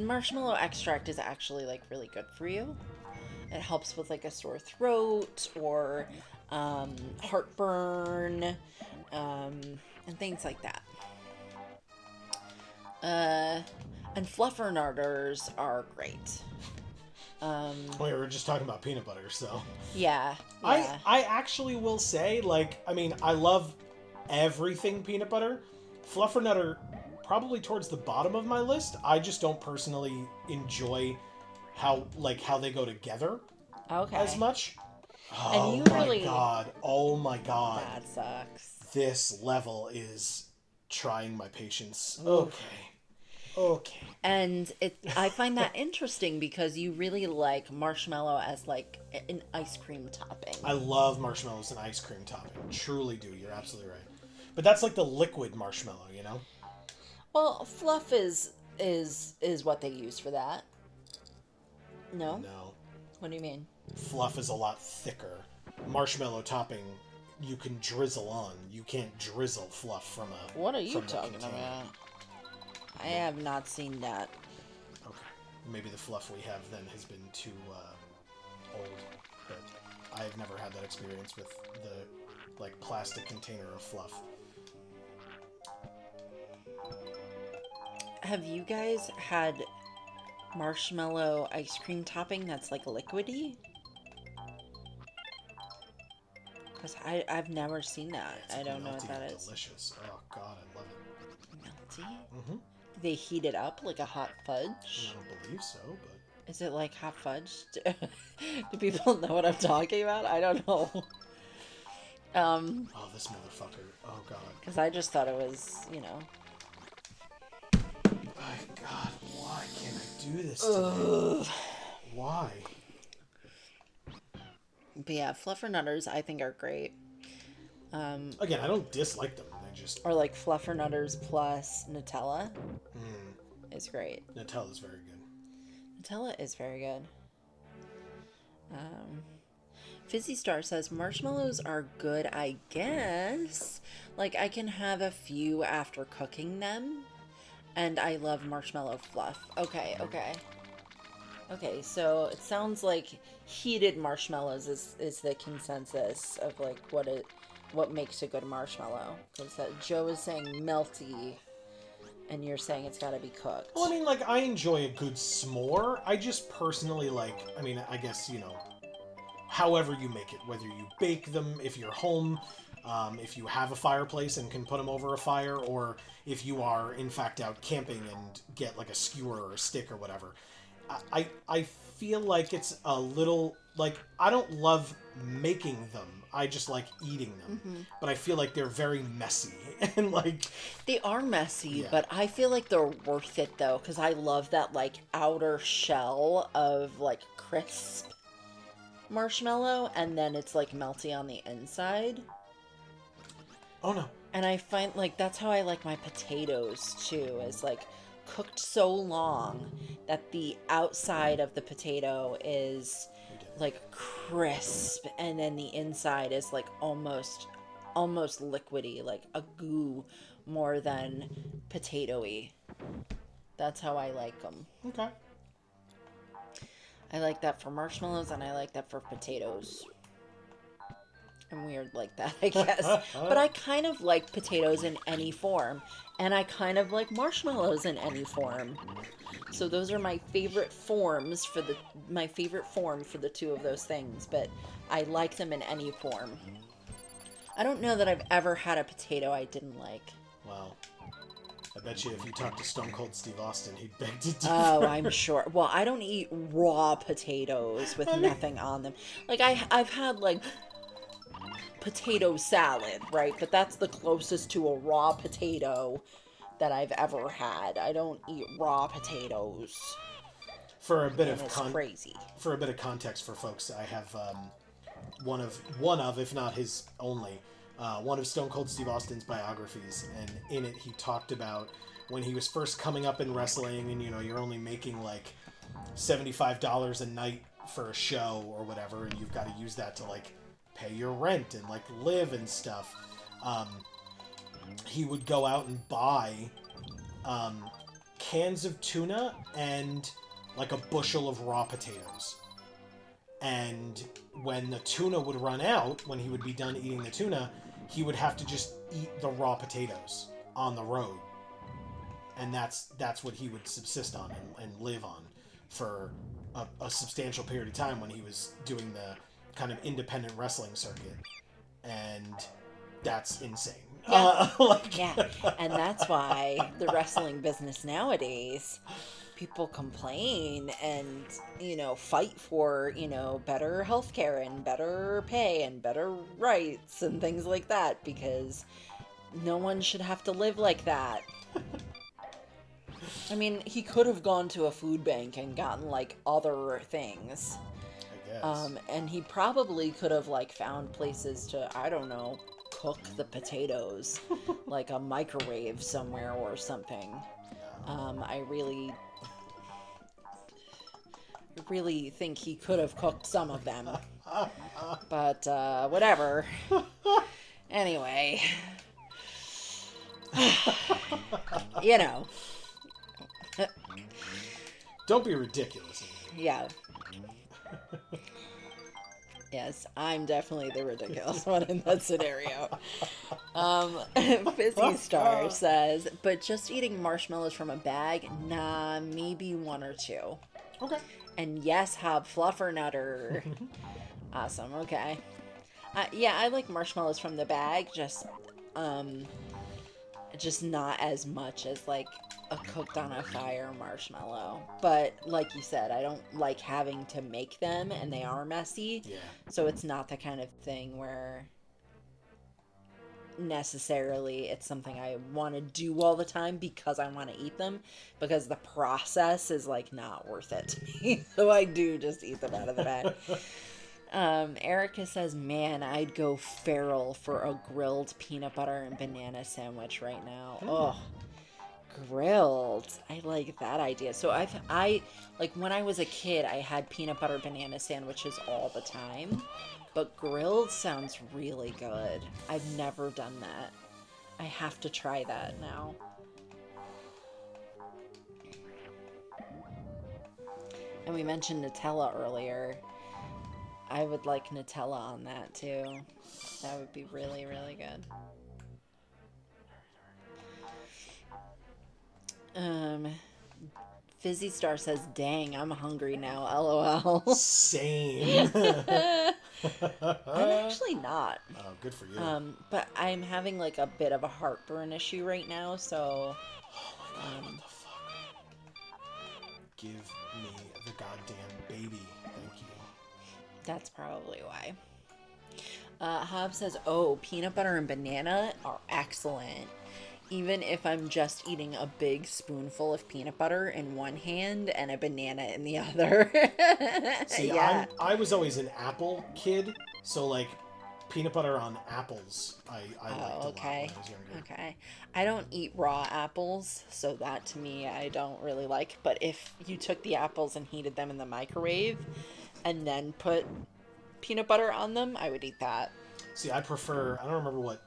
marshmallow extract is actually like really good for you. It helps with like a sore throat or heartburn, and things like that. And fluffernutters are great. We were just talking about peanut butter, so. Yeah. I actually will say, like, I mean, I love everything peanut butter. Fluffernutter, probably towards the bottom of my list. I just don't personally enjoy how they go together as much. And Oh my god. That sucks. This level is trying my patience. Okay. And I find that interesting because you really like marshmallow as like an ice cream topping. I love marshmallows and ice cream topping. Truly do. You're absolutely right. But that's like the liquid marshmallow, you know? Well, fluff is what they use for that. No? No. What do you mean? Fluff is a lot thicker. Marshmallow topping, you can drizzle on. You can't drizzle fluff from a. What are you talking about? I have not seen that. Okay. Maybe the fluff we have then has been too old. But I have never had that experience with the like plastic container of fluff. Have you guys had marshmallow ice cream topping that's like liquidy? Because I've never seen that. I don't know what that is. Delicious. Oh god, I love it. Melty? Mm-hmm. Do they heat it up like a hot fudge? I don't believe so, but Is it like hot fudge? Do people know what I'm talking about? I don't know. Oh, this motherfucker. Oh, God. Because I just thought it was, you know. My God, why can't I do this today? Why? But yeah, Fluffernutters I think are great. Again, I don't dislike them. They just... Or like Fluffernutters plus Nutella is great. Nutella's very good. Nutella is very good. Fizzy Star says marshmallows are good, I guess. Like I can have a few after cooking them, and I love marshmallow fluff. Okay, okay. Okay, so it sounds like heated marshmallows is the consensus of like what makes a good marshmallow. Because that Joe is saying melty, and you're saying it's got to be cooked. Well, I mean, like, I enjoy a good s'more. I just personally like, I mean, I guess, you know, however you make it, whether you bake them, if you're home, if you have a fireplace and can put them over a fire, or if you are, in fact, out camping and get, like, a skewer or a stick or whatever. I feel like it's a little, like, I don't love making them. I just like eating them. But I feel like they're very messy. And, like... They are messy, yeah. but I feel like they're worth it, though, because I love that, like, outer shell of, like, crisp marshmallow, and then it's, like, melty on the inside. Oh, no. And I find, like, that's how I like my potatoes, too, is, like, cooked so long that the outside of the potato is like crisp, and then the inside is like almost liquidy, like a goo more than potatoey. That's how I like them. Okay. I like that for marshmallows, and I like that for potatoes. I'm weird like that, I guess. But I kind of like potatoes in any form, and I kind of like marshmallows in any form. So those are my favorite forms for my favorite form for the two of those things, but I like them in any form. I don't know that I've ever had a potato I didn't like. Wow. I bet you if you talk to Stone Cold Steve Austin, he'd beg to differ. Oh, I'm sure. Well, I don't eat raw potatoes with nothing on them. Like, I've had, like, potato salad, right? But that's the closest to a raw potato that I've ever had. I don't eat raw potatoes. For a bit and of it's crazy. For a bit of context for folks, I have one of, if not his only, one of Stone Cold Steve Austin's biographies, and in it he talked about when he was first coming up in wrestling, and you know you're only making like $75 a night for a show or whatever, and you've got to use that to like pay your rent and like live and stuff. He would go out and buy cans of tuna and like a bushel of raw potatoes. And when the tuna would run out, when he would be done eating the tuna, he would have to just eat the raw potatoes on the road. And that's what he would subsist on and live on for a substantial period of time when he was doing the kind of independent wrestling circuit. And that's insane. Yeah. Yeah, and that's why the wrestling business nowadays, people complain and, you know, fight for, you know, better healthcare and better pay and better rights and things like that, because no one should have to live like that. I mean, he could have gone to a food bank and gotten, like, other things. I guess. And he probably could have, like, found places to, I don't know, cook the potatoes, like a microwave somewhere or something. I really think he could have cooked some of them. But, whatever. Anyway. You know. Don't be ridiculous. Yeah. Yes, I'm definitely the ridiculous one in that scenario. Fizzy Star says, but just eating marshmallows from a bag? Nah, maybe one or two. Okay. And yes, Hob Fluffernutter. Awesome, okay. Yeah, I like marshmallows from the bag, just not as much as, like, a cooked on a fire marshmallow. But like you said, I don't like having to make them, and they are messy. Yeah. So it's not the kind of thing where necessarily it's something I want to do all the time because I want to eat them, because the process is like not worth it to me. So I do just eat them out of the bag. Erica says, man, I'd go feral for a grilled peanut butter and banana sandwich right now. Oh, grilled. I like that idea. So I like when I was a kid, I had peanut butter banana sandwiches all the time, but grilled sounds really good. I've never done that. I have to try that now. And we mentioned Nutella earlier. I would like Nutella on that too. That would be really, really good. Fizzy Star says, dang, I'm hungry now, lol. Same. I'm actually not. Oh, good for you. But I'm having like a bit of a heartburn issue right now, so... Oh my god, what the fuck? Give me the goddamn baby. Thank you. That's probably why. Hobbs says, oh, peanut butter and banana are excellent. Even if I'm just eating a big spoonful of peanut butter in one hand and a banana in the other. See, yeah. I was always an apple kid, so like peanut butter on apples I liked a lot when I was younger. Okay. I don't eat raw apples, so that to me I don't really like. But if you took the apples and heated them in the microwave and then put peanut butter on them, I would eat that. See, I prefer, I don't remember what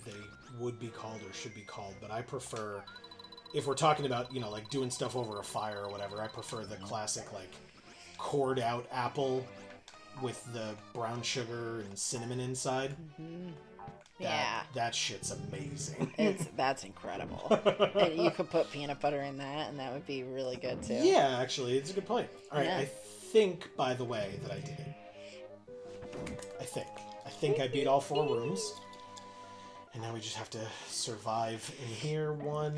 they would be called or should be called, but I prefer, if we're talking about, you know, like doing stuff over a fire or whatever, I prefer the classic, like, cored out apple with the brown sugar and cinnamon inside. Mm-hmm. Yeah. That shit's amazing. That's incredible. And you could put peanut butter in that, and that would be really good, too. Yeah, actually, it's a good point. All right, Yeah. I think, by the way, that I did it. I think I beat all 4 rooms. And now we just have to survive in here. 1,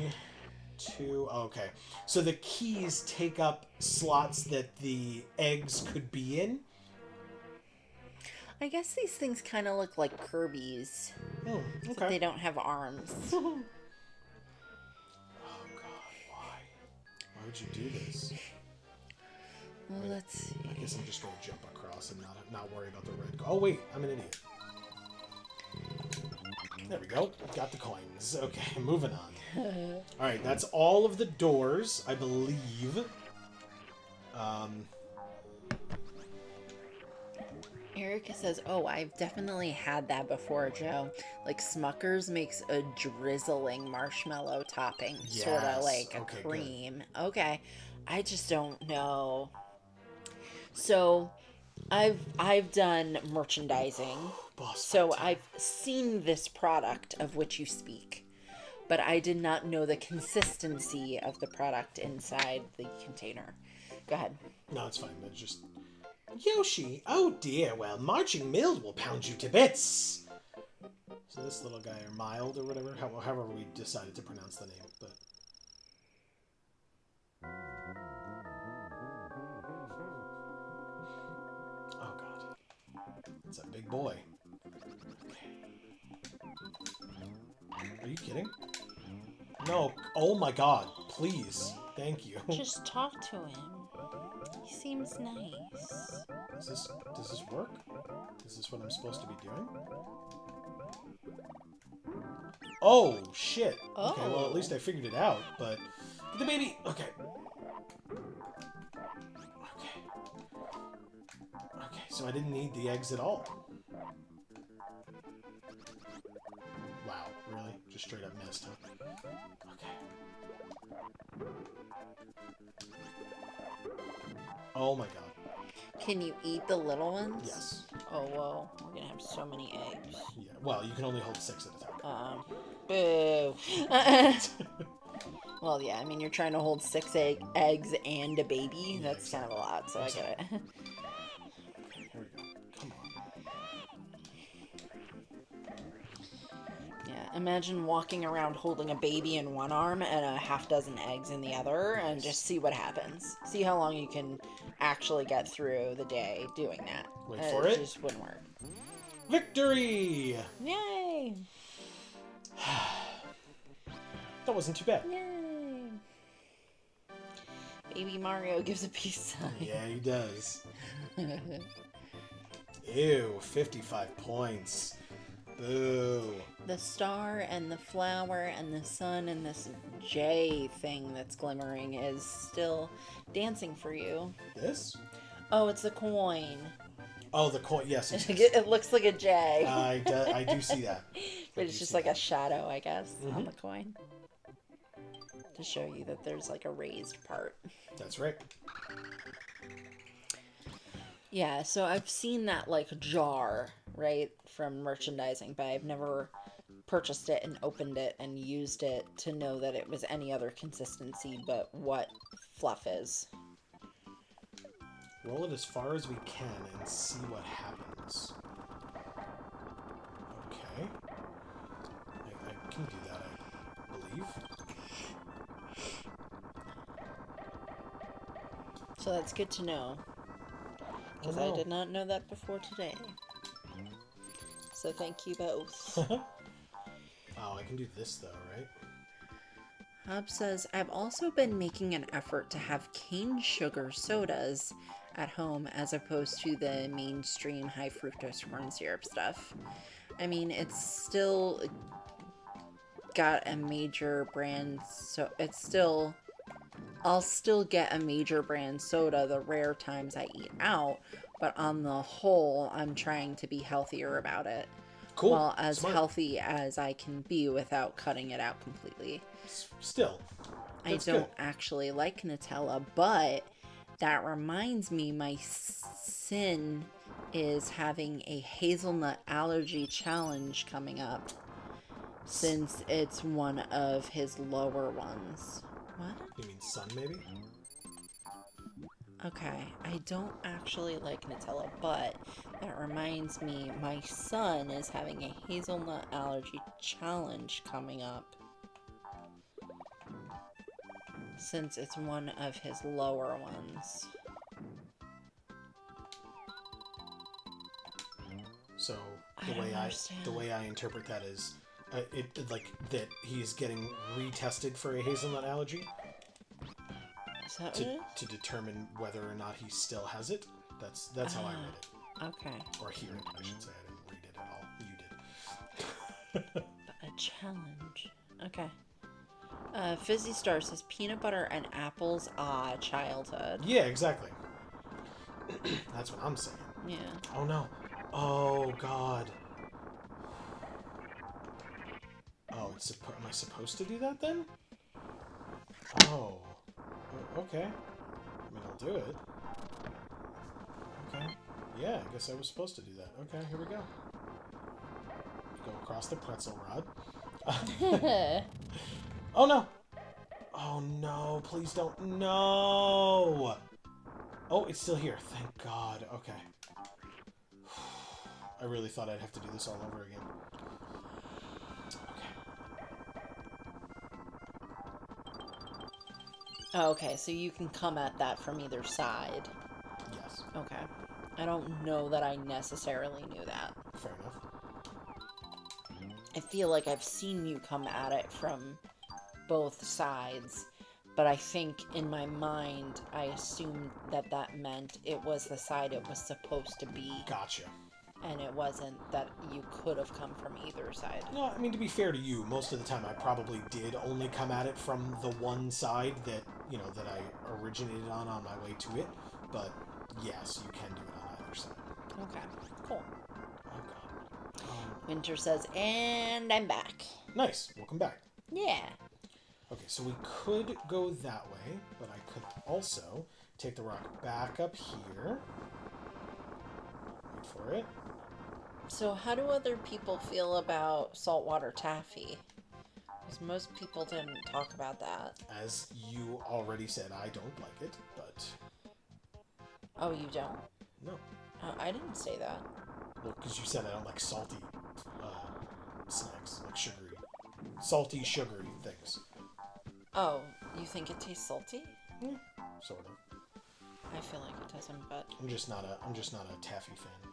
2... Okay. So the keys take up slots that the eggs could be in? I guess these things kind of look like Kirby's. Oh, Except okay. they don't have arms. Oh, God, why? Why would you do this? Well, let's see. I guess I'm just going to jump across and not worry about the red... Oh, wait, I'm an idiot. There we go. Got the coins. Okay, moving on. Alright, that's all of the doors, I believe. Erica says, oh, I've definitely had that before, Joe. Like, Smucker's makes a drizzling marshmallow topping. Yes. Sort of like a Okay, cream. Good. Okay. I just don't know. So, I've done merchandising. So I've seen this product of which you speak, but I did not know the consistency of the product inside the container. Go ahead. No, it's fine. That's just... Yoshi! Oh dear, well, marching mild will pound you to bits! So this little guy, or mild, or whatever, however we decided to pronounce the name, but... Oh god. It's a big boy. Are you kidding? No. Oh my god. Please. Thank you. Just talk to him. He seems nice. Does this work? Is this what I'm supposed to be doing? Oh, shit. Oh. Okay, well, at least I figured it out, but... Get the baby! Okay. Okay, so I didn't need the eggs at all. Wow, really? Just straight up missed, huh? Okay. Oh my god. Can you eat the little ones? Yes. Oh, whoa. We're gonna have so many eggs. Yeah, well, you can only hold 6 at a time. Boo. Well, yeah, I mean, you're trying to hold 6 eggs and a baby. Yeah, That's kind of a lot, so I get it. Here we go. Come on. Yeah, Imagine walking around holding a baby in one arm and a half dozen eggs in the other, and just see what happens. See how long you can actually get through the day doing that. Wait for it. It just wouldn't work. Victory! Yay! That wasn't too bad. Yay! Baby Mario gives a peace sign. Yeah, he does. Ew, 55 points. Boo. The star and the flower and the sun and this J thing that's glimmering is still dancing for you. This? Oh, it's a coin. Oh, the coin. Yes. It looks like a J. I do see that. But it's just like a shadow, I guess, on the coin. To show you that there's like a raised part. That's right. Yeah, so I've seen that like jar, right, from merchandising, but I've never purchased it and opened it and used it to know that it was any other consistency but what fluff is. Roll it as far as we can and see what happens. Okay. I can do that, I believe. So that's good to know. Because I did not know that before today. So thank you both. Oh, I can do this though, right? Hob says, I've also been making an effort to have cane sugar sodas at home as opposed to the mainstream high fructose corn syrup stuff. I mean, it's still got a major brand, so it's still... I'll still get a major brand soda the rare times I eat out, but on the whole, I'm trying to be healthier about it. Cool. Well, as Smart. healthy as I can be without cutting it out completely. Still. I don't actually like Nutella, but that reminds me my sin is having a hazelnut allergy challenge coming up, since it's one of his lower ones. What? You mean sun, maybe? Okay, I don't actually like Nutella, but that reminds me my son is having a hazelnut allergy challenge coming up, since it's one of his lower ones. So the way I interpret that is it like that he's getting retested for a hazelnut allergy. Is that what it is? To determine whether or not he still has it. That's how I read it. Okay. Or hear it, I should say. I didn't read it at all. You did. But a challenge. Okay. Fizzy Star says peanut butter and apples. Ah, childhood. Yeah, exactly. That's what I'm saying. Yeah. Oh no. Oh god. Oh, am I supposed to do that then? Oh. Okay. I mean, I'll do it. Okay. Yeah, I guess I was supposed to do that. Okay, here we go. Go across the pretzel rod. Oh no! Oh no, please don't. No! Oh, it's still here. Thank God. Okay. I really thought I'd have to do this all over again. Okay, so you can come at that from either side. Yes. Okay. I don't know that I necessarily knew that. Fair enough. I feel like I've seen you come at it from both sides, but I think in my mind I assumed that that meant it was the side it was supposed to be. Gotcha. And it wasn't that you could have come from either side. No, I mean, to be fair to you, most of the time I probably did only come at it from the one side that, you know, that I originated on my way to it. But, yes, you can do it on either side. Okay, cool. Oh, God. Winter says, and I'm back. Nice. Welcome back. Yeah. Okay, so we could go that way, but I could also take the rock back up here. Wait for it. So how do other people feel about saltwater taffy? Because most people didn't talk about that. As you already said, I don't like it, but... Oh, you don't? No. I didn't say that. Well, because you said I don't like salty snacks, like sugary salty, sugary things. Oh, you think it tastes salty? Mm, sort of. I feel like it doesn't, but I'm just not a taffy fan.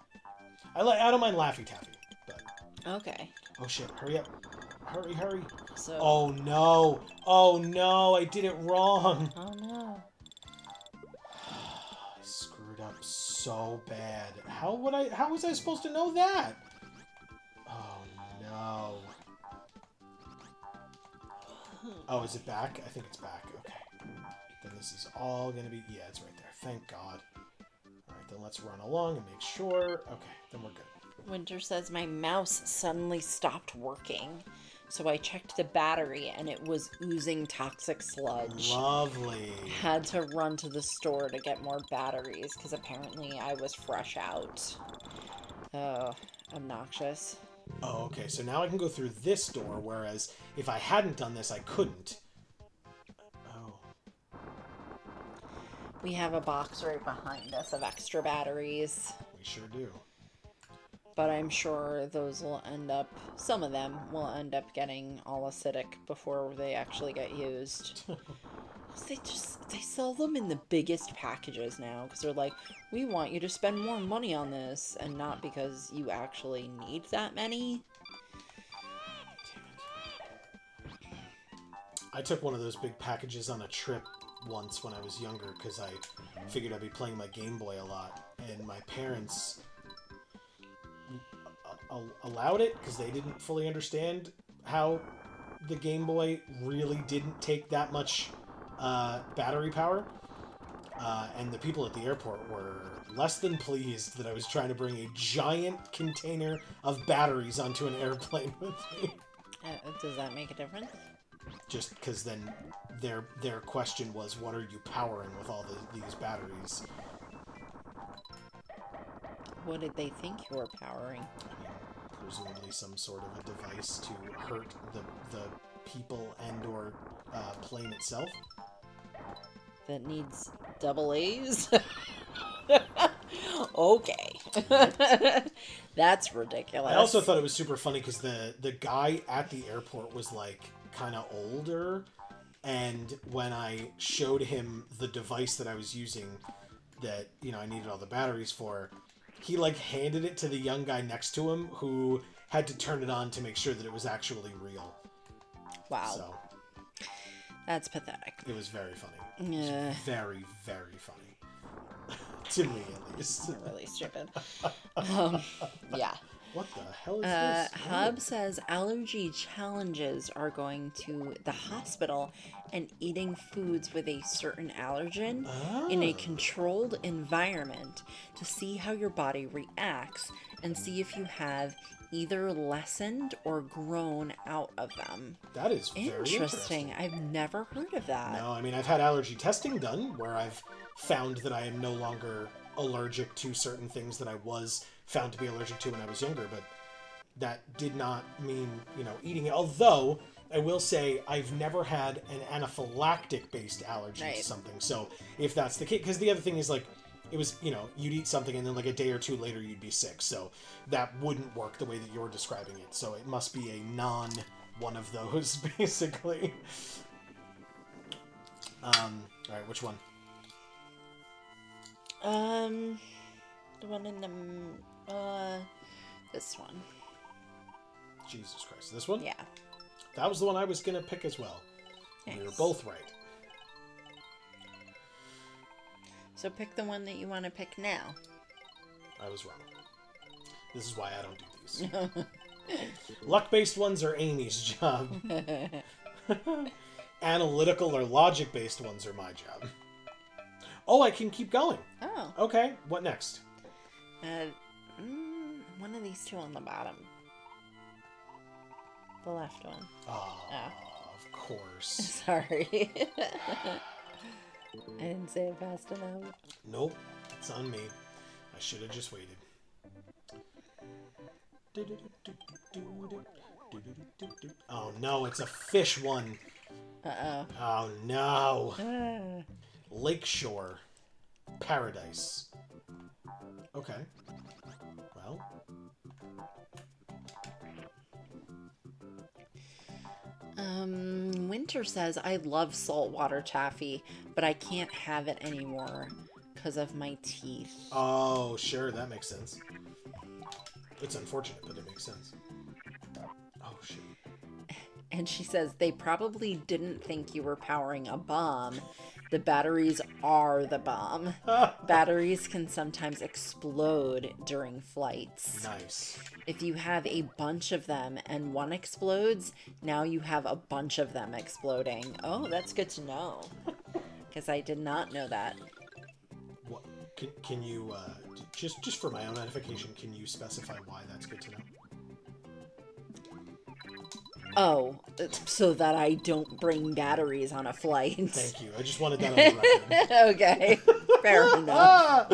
I don't mind Laffy Taffy, but okay. oh shit! Hurry up! Hurry! So. Oh no! Oh no! I did it wrong. Oh no. I screwed up so bad. How was I supposed to know that? Oh no. Oh, is it back? I think it's back. Okay. Then this is all gonna be... Yeah, it's right there. Thank God. Alright, then let's run along and make sure... Okay, then we're good. Winter says my mouse suddenly stopped working. So I checked the battery and it was oozing toxic sludge. Lovely. Had to run to the store to get more batteries because apparently I was fresh out. Oh, obnoxious. Oh, okay. So now I can go through this door, whereas if I hadn't done this, I couldn't. Oh. We have a box right behind us of extra batteries. We sure do. But I'm sure those will end up, some of them will end up getting all acidic before they actually get used. They sell them in the biggest packages now because they're like, we want you to spend more money on this, and not because you actually need that many. I took one of those big packages on a trip once when I was younger because I figured I'd be playing my Game Boy a lot, and my parents allowed it because they didn't fully understand how the Game Boy really didn't take that much battery power. And the people at the airport were less than pleased that I was trying to bring a giant container of batteries onto an airplane with me. Does that make a difference? Just because then their question was, what are you powering with all these batteries? What did they think you were powering? I mean, presumably some sort of a device to hurt the people and or plane itself. That needs double A's? Okay. That's ridiculous. I also thought it was super funny because the guy at the airport was like kind of older, and when I showed him the device that I was using that, you know, I needed all the batteries for, he like handed it to the young guy next to him who had to turn it on to make sure that it was actually real. Wow. So that's pathetic. it was very funny. Yeah. It was very, very funny. To me, at least. Really stupid. Yeah. What the hell is this? Hub says allergy challenges are going to the hospital and eating foods with a certain allergen in a controlled environment to see how your body reacts and see if you have either lessened or grown out of them. That is very interesting. I've never heard of that. No, I mean, I've had allergy testing done where I've found that I am no longer allergic to certain things that I was found to be allergic to when I was younger, but that did not mean, you know, eating it. Although, I will say, I've never had an anaphylactic-based allergy to something. So, if that's the case, because the other thing is, like, it was, you know, you'd eat something and then, like, a day or two later you'd be sick. So, that wouldn't work the way that you're describing it. So, it must be a non-one of those, basically. Alright, which one? The one in the, this one. Jesus Christ. This one? Yeah. That was the one I was going to pick as well. Nice. We were both right. So pick the one that you want to pick now. I was wrong. This is why I don't do these. Luck-based ones are Amy's job. Analytical or logic-based ones are my job. Oh, I can keep going. Oh. Okay, what next? One of these two on the bottom. The left one. Oh, of course. Sorry. I didn't say it fast enough. Nope, it's on me. I should have just waited. Oh no, it's a fish one. Uh-oh. Oh no. Lakeshore. Paradise. Okay. Well. Winter says, I love saltwater taffy, but I can't have it anymore because of my teeth. Oh, sure, that makes sense. It's unfortunate, but it makes sense. Oh, shit. And she says, they probably didn't think you were powering a bomb. The batteries are the bomb. Batteries can sometimes explode during flights. Nice. If you have a bunch of them and one explodes, now you have a bunch of them exploding. Oh, that's good to know. Because I did not know that. What can you just for my own edification, can you specify why that's good to know? Oh, so that I don't bring batteries on a flight. Thank you. I just wanted that on the record. Okay. Fair enough.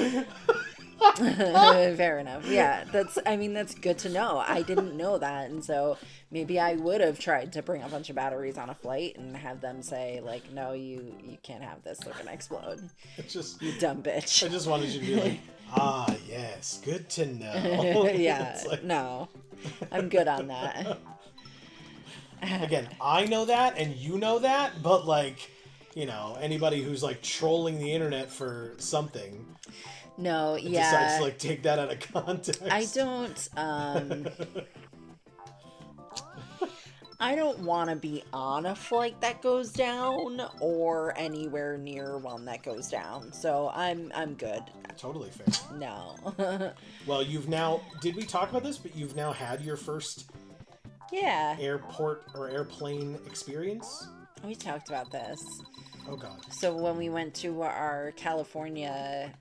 Fair enough. Yeah, that's good to know. I didn't know that, and so maybe I would have tried to bring a bunch of batteries on a flight and have them say, like, no, you can't have this, they're gonna explode. You dumb bitch. I just wanted you to be like, ah, yes, good to know. Yeah, like... no. I'm good on that. Again, I know that and you know that, but like, you know, anybody who's like trolling the internet for something. No, yeah. Decides to like take that out of context. I don't want to be on a flight that goes down or anywhere near one that goes down. So I'm good. Totally fair. No. Well, did we talk about this? But you've now had your first airport or airplane experience? We talked about this. Oh god. So when we went to our California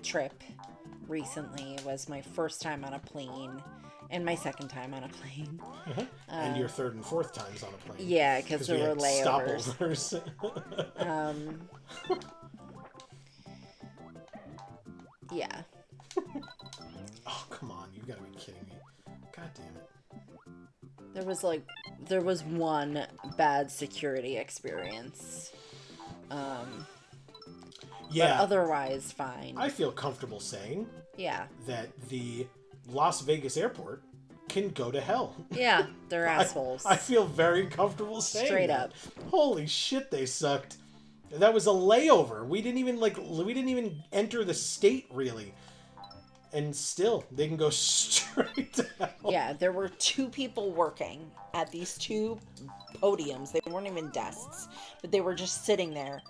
trip recently, it was my first time on a plane and my second time on a plane. And your third and fourth times on a plane. Yeah, because there were layovers. Stopovers. Yeah. Oh, come on. You gotta be kidding me. God damn it. There was one bad security experience. Yeah. But otherwise, fine. I feel comfortable saying that the Las Vegas airport can go to hell. Yeah, they're assholes. I feel very comfortable saying Straight that. up. Holy shit, they sucked. That was a layover. We didn't even enter the state really. And still, they can go straight to hell. Yeah, there were 2 people working at these 2 podiums. They weren't even desks, but they were just sitting there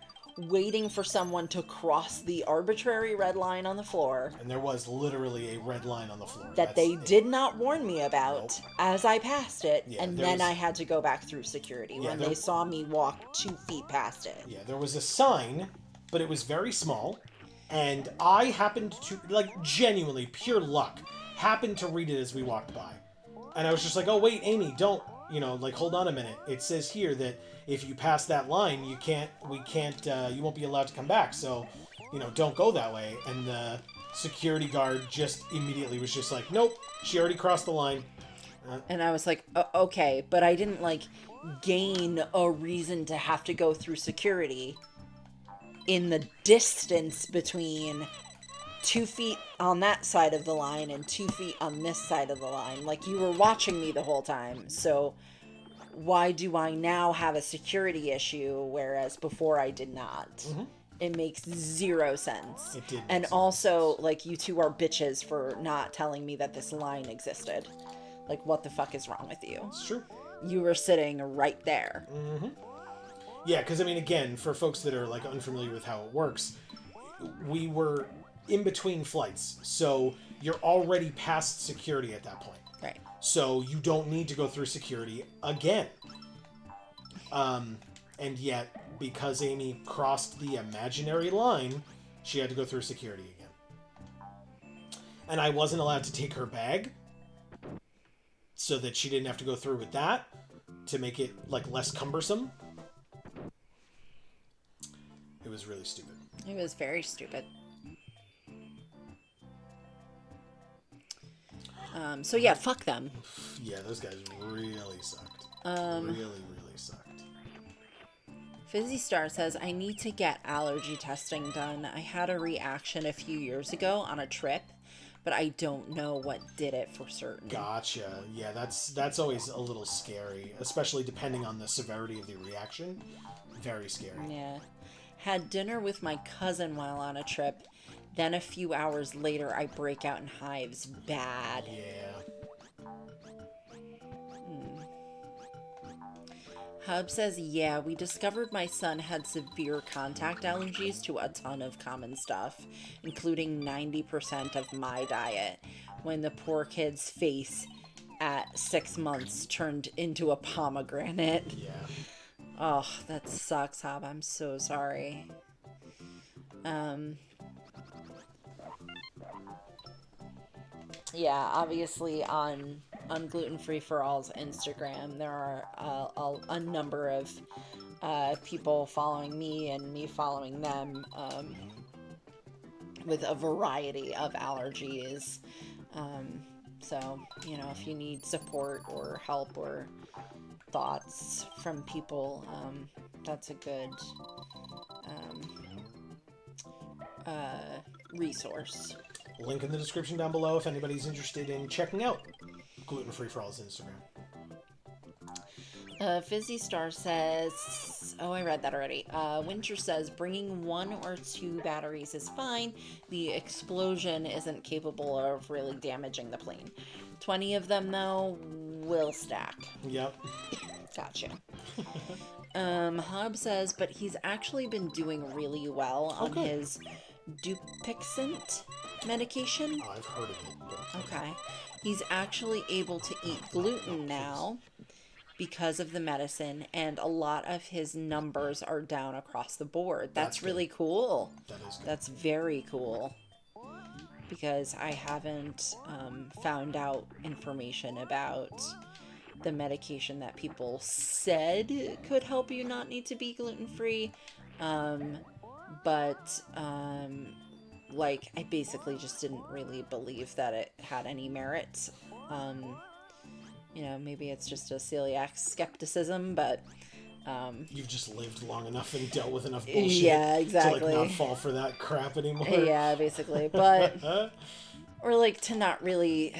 waiting for someone to cross the arbitrary red line on the floor. And there was literally a red line on the floor. That they did not warn me about as I passed it, and then I had to go back through security when they saw me walk 2 feet past it. Yeah, there was a sign, but it was very small. And I happened to, like, genuinely, pure luck, happened to read it as we walked by. And I was just like, oh, wait, Amy, don't, hold on a minute. It says here that if you pass that line, you won't be allowed to come back. So, don't go that way. And the security guard just immediately was just like, nope, she already crossed the line. And I was like, okay, but I didn't, gain a reason to have to go through security in the distance between 2 feet on that side of the line and 2 feet on this side of the line. Like, you were watching me the whole time, so why do I now have a security issue, whereas before I did not? Mm-hmm. It makes 0 sense. It did. And also, you 2 are bitches for not telling me that this line existed. Like, what the fuck is wrong with you? It's true. You were sitting right there. Mm-hmm. Yeah, because, again, for folks that are, unfamiliar with how it works, we were in between flights, so you're already past security at that point. Right. So you don't need to go through security again. And yet, because Amy crossed the imaginary line, she had to go through security again. And I wasn't allowed to take her bag, so that she didn't have to go through with that, to make it, less cumbersome. It was really stupid. It was very stupid. So yeah, fuck them. Yeah, those guys really sucked. Really sucked. Fizzy Star says, I need to get allergy testing done. I had a reaction a few years ago on a trip, but but I don't know what did it for certain. Gotcha. Yeah, that's always a little scary, especially depending on the severity of the reaction. Very scary. Yeah. Had dinner with my cousin while on a trip. Then a few hours later, I break out in hives. Bad. Yeah. Hub says, yeah, we discovered my son had severe contact allergies to a ton of common stuff, including 90% of my diet, when the poor kid's face at 6 months turned into a pomegranate. Yeah. Oh, that sucks, Hub. I'm so sorry. Yeah, obviously on Gluten Free for All's Instagram, there are a number of people following me and me following them with a variety of allergies. So, you know, if you need support or help or thoughts from people, that's a good resource. Link in the description down below if anybody's interested in checking out Gluten Free for All's Instagram. Fizzy Star says, oh, I read that already. Winter says, bringing 1 or 2 batteries is fine. The explosion isn't capable of really damaging the plane. 20 of them, though, will stack. Yep. Gotcha. Hob says, but he's actually been doing really well on his Dupixent medication. Oh, I've heard of it. But... Okay. He's actually able to eat gluten now because of the medicine, and a lot of his numbers are down across the board. That's really cool. That is good. That's very cool. Because I haven't found out information about the medication that people said could help you not need to be gluten-free. But like, I basically just didn't really believe that it had any merit. You know, maybe it's just a celiac skepticism, but you've just lived long enough and dealt with enough bullshit yeah, exactly. to like not fall for that crap anymore. Yeah, basically. But or like to not really,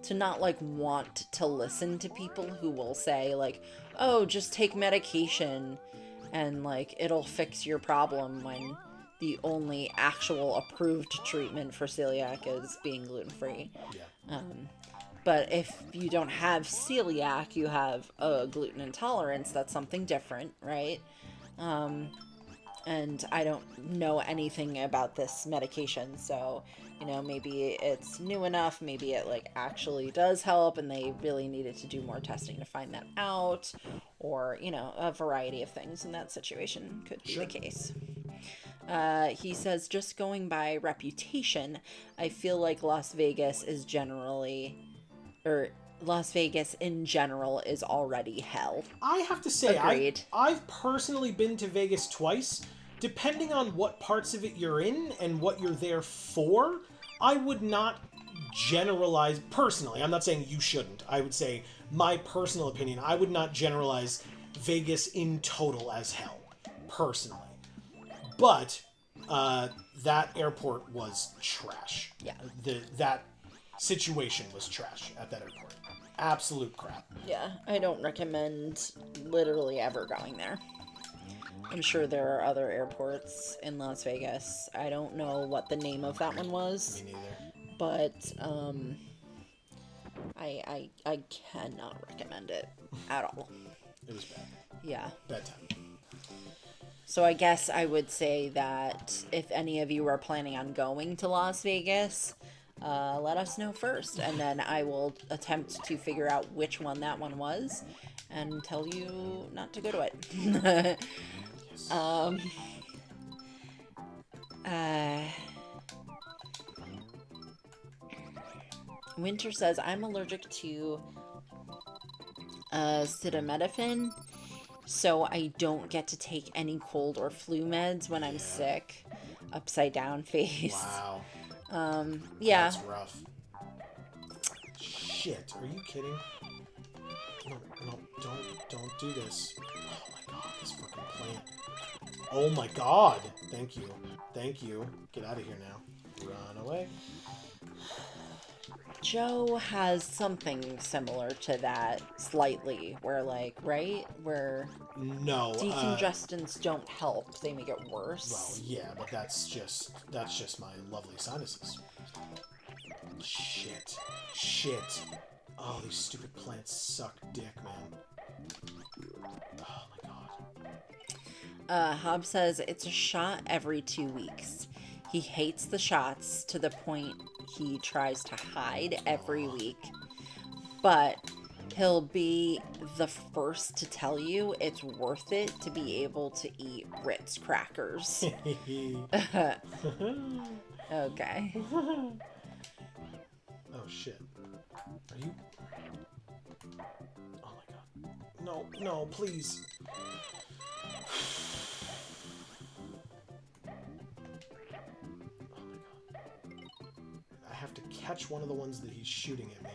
to not like want to listen to people who will say like, oh, just take medication and like it'll fix your problem, when the only actual approved treatment for celiac is being gluten-free. Yeah. But if you don't have celiac, you have a gluten intolerance, that's something different, right? And I don't know anything about this medication, so, you know, maybe it's new enough, maybe it like actually does help and they really needed to do more testing to find that out, or, you know, a variety of things in that situation could be the case. He says, just going by reputation, I feel like Las Vegas in general is already hell. I have to say, Agreed. I've personally been to Vegas twice. Depending on what parts of it you're in and what you're there for, I would not generalize, personally, I'm not saying you shouldn't, I would say, my personal opinion, I would not generalize Vegas in total as hell, personally. But that airport was trash. Yeah. That situation was trash at that airport. Absolute crap. Yeah, I don't recommend literally ever going there. I'm sure there are other airports in Las Vegas. I don't know what the name of that one was. Me neither. But I cannot recommend it at all. It was bad. Yeah. Bad time. So I guess I would say that if any of you are planning on going to Las Vegas, let us know first, and then I will attempt to figure out which one that one was and tell you not to go to it. Winter says, I'm allergic to acetaminophen, so I don't get to take any cold or flu meds when I'm sick. Upside down face. Wow. Yeah. That's rough. Shit, are you kidding? No, no, don't do this. Oh my god, this fucking plant. Oh my god! Thank you. Thank you. Get out of here now. Run away. Joe has something similar to that, slightly, where, like, right? Where No, decongestants don't help, they make it worse. well, yeah, but that's just my lovely sinuses. Shit. Shit. Oh, these stupid plants suck dick, man. Oh my god. Hobbs says it's a shot every 2 weeks. He hates the shots to the point he tries to hide every week. But he'll be the first to tell you it's worth it to be able to eat Ritz crackers. Okay. Oh shit. Are you... Oh my god. No, no, please. I have to catch one of the ones that he's shooting at me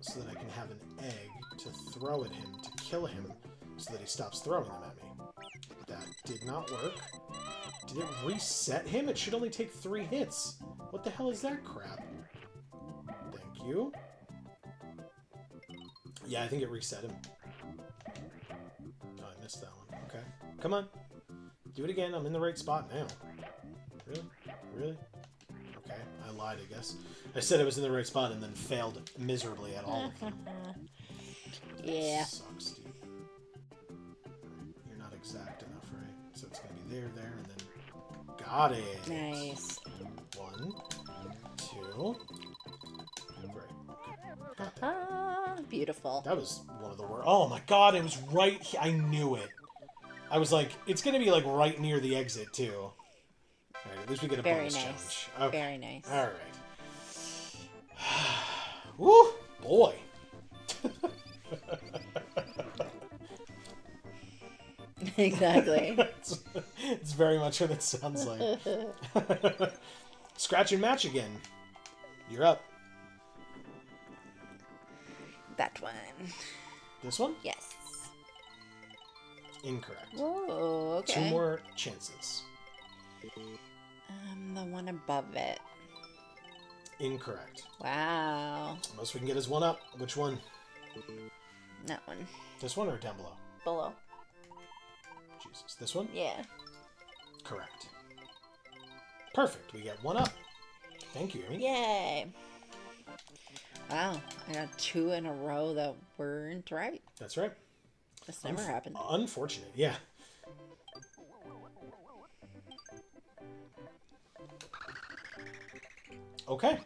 so that I can have an egg to throw at him to kill him so that he stops throwing them at me. That did not work. Did it reset him? It should only take 3 hits. What the hell is that crap? Thank you. Yeah, I think it reset him. Oh, I missed that one. Okay. Come on. Do it again. I'm in the right spot now. Really? Really? Okay, I lied, I guess. I said I was in the right spot and then failed miserably at all of them. Yeah. That sucks, dude. You're not exact enough, right? So it's gonna be there, and then... Got it! Nice. 1, 2... Great. Okay. Got that. Ah, beautiful. That was one of the worst... Oh my god, it was right... I knew it. I was like, it's gonna be like right near the exit, too. Alright, at least we get a bonus challenge. Okay. Very nice. Alright. Woo! Boy! Exactly. It's very much what it sounds like. Scratch and match again. You're up. That one. This one? Yes. Incorrect. Whoa, okay. 2 more chances. The one above it. Incorrect. Wow. Most we can get is 1 up. Which one? That one. This one or down below? Below. Jesus. This one? Yeah. Correct. Perfect. We get 1 up. Thank you, Amy. Yay. Wow. I got 2 in a row that weren't right. That's right. This never happened. Unfortunate, yeah. Okay.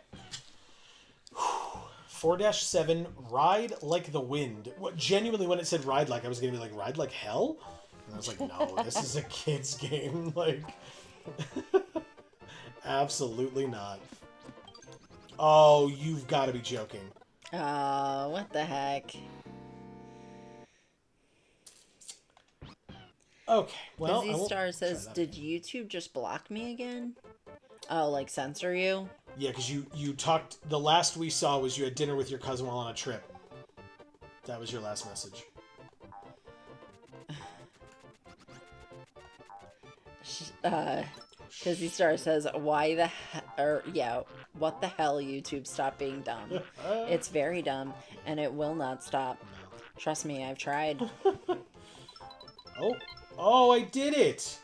4-7, ride like the wind. What, genuinely, when it said ride like, I was going to be like, ride like hell? And I was like, no, this is a kid's game. Like, absolutely not. Oh, you've got to be joking. Oh, what the heck? Okay, well, Busy Star says, did YouTube just block me again? Oh, like censor you? Yeah, because you talked... The last we saw was you had dinner with your cousin while on a trip. That was your last message. Busy Star says, why the what the hell, YouTube, stop being dumb. It's very dumb, and it will not stop. No. Trust me, I've tried. Oh, I did it!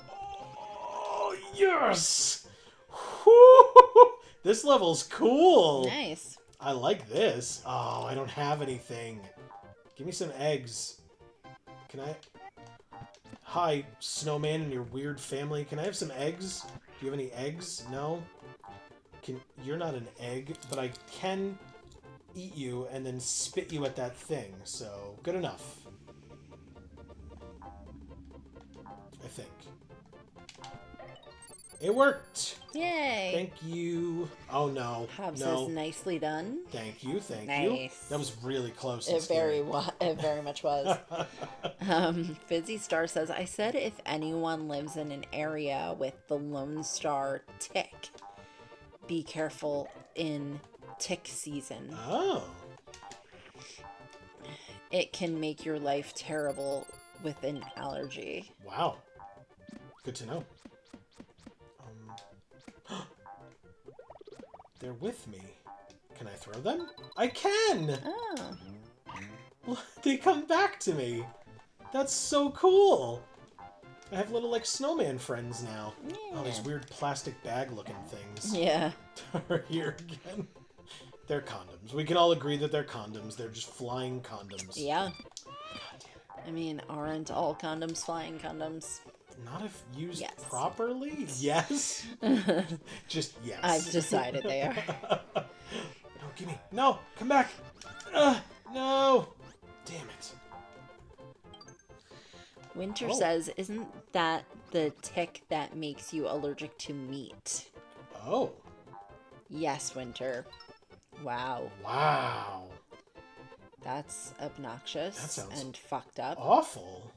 Oh, yes! Woo! This level's cool! Nice. I like this. Oh, I don't have anything. Give me some eggs. Can I... Hi, snowman and your weird family. Can I have some eggs? Do you have any eggs? No? You're not an egg, but I can eat you and then spit you at that thing, so good enough. I think. It worked! Yay! Thank you. Oh no. Hobbs no. says, nicely done. Thank you, thank you. Nice. That was really close. It very much was. Fizzy Star says, I said if anyone lives in an area with the Lone Star tick, be careful in tick season. Oh. It can make your life terrible with an allergy. Wow. Good to know. They're with me. Can I throw them? I can! Oh. They come back to me. That's so cool. I have little, like, snowman friends now. Yeah. Oh, these weird plastic bag-looking things. Yeah. Are here again. They're condoms. We can all agree that they're condoms. They're just flying condoms. Yeah. God damn it. I mean, aren't all condoms flying condoms? Not if used Yes. properly? Yes? Just yes. I've decided they are. No, gimme. No! Come back! No! Damn it. Winter Oh. says, isn't that the tick that makes you allergic to meat? Oh. Yes, Winter. Wow. Wow. That's obnoxious That sounds and fucked up. awful.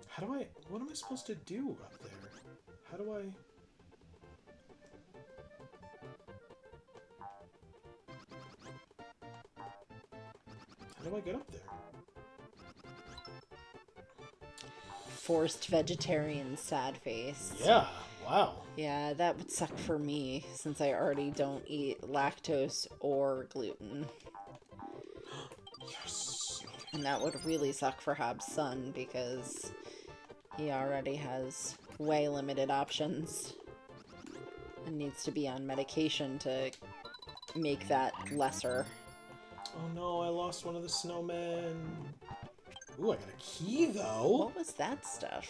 How do I... What am I supposed to do up there? How do I... How do I get up there? Forced vegetarian sad face. Yeah. Wow. Yeah, that would suck for me since I already don't eat lactose or gluten. Yes. And that would really suck for Hobbs' son because he already has way limited options and needs to be on medication to make that lesser. Oh no, I lost one of the snowmen. Ooh, I got a key though. What was that stuff?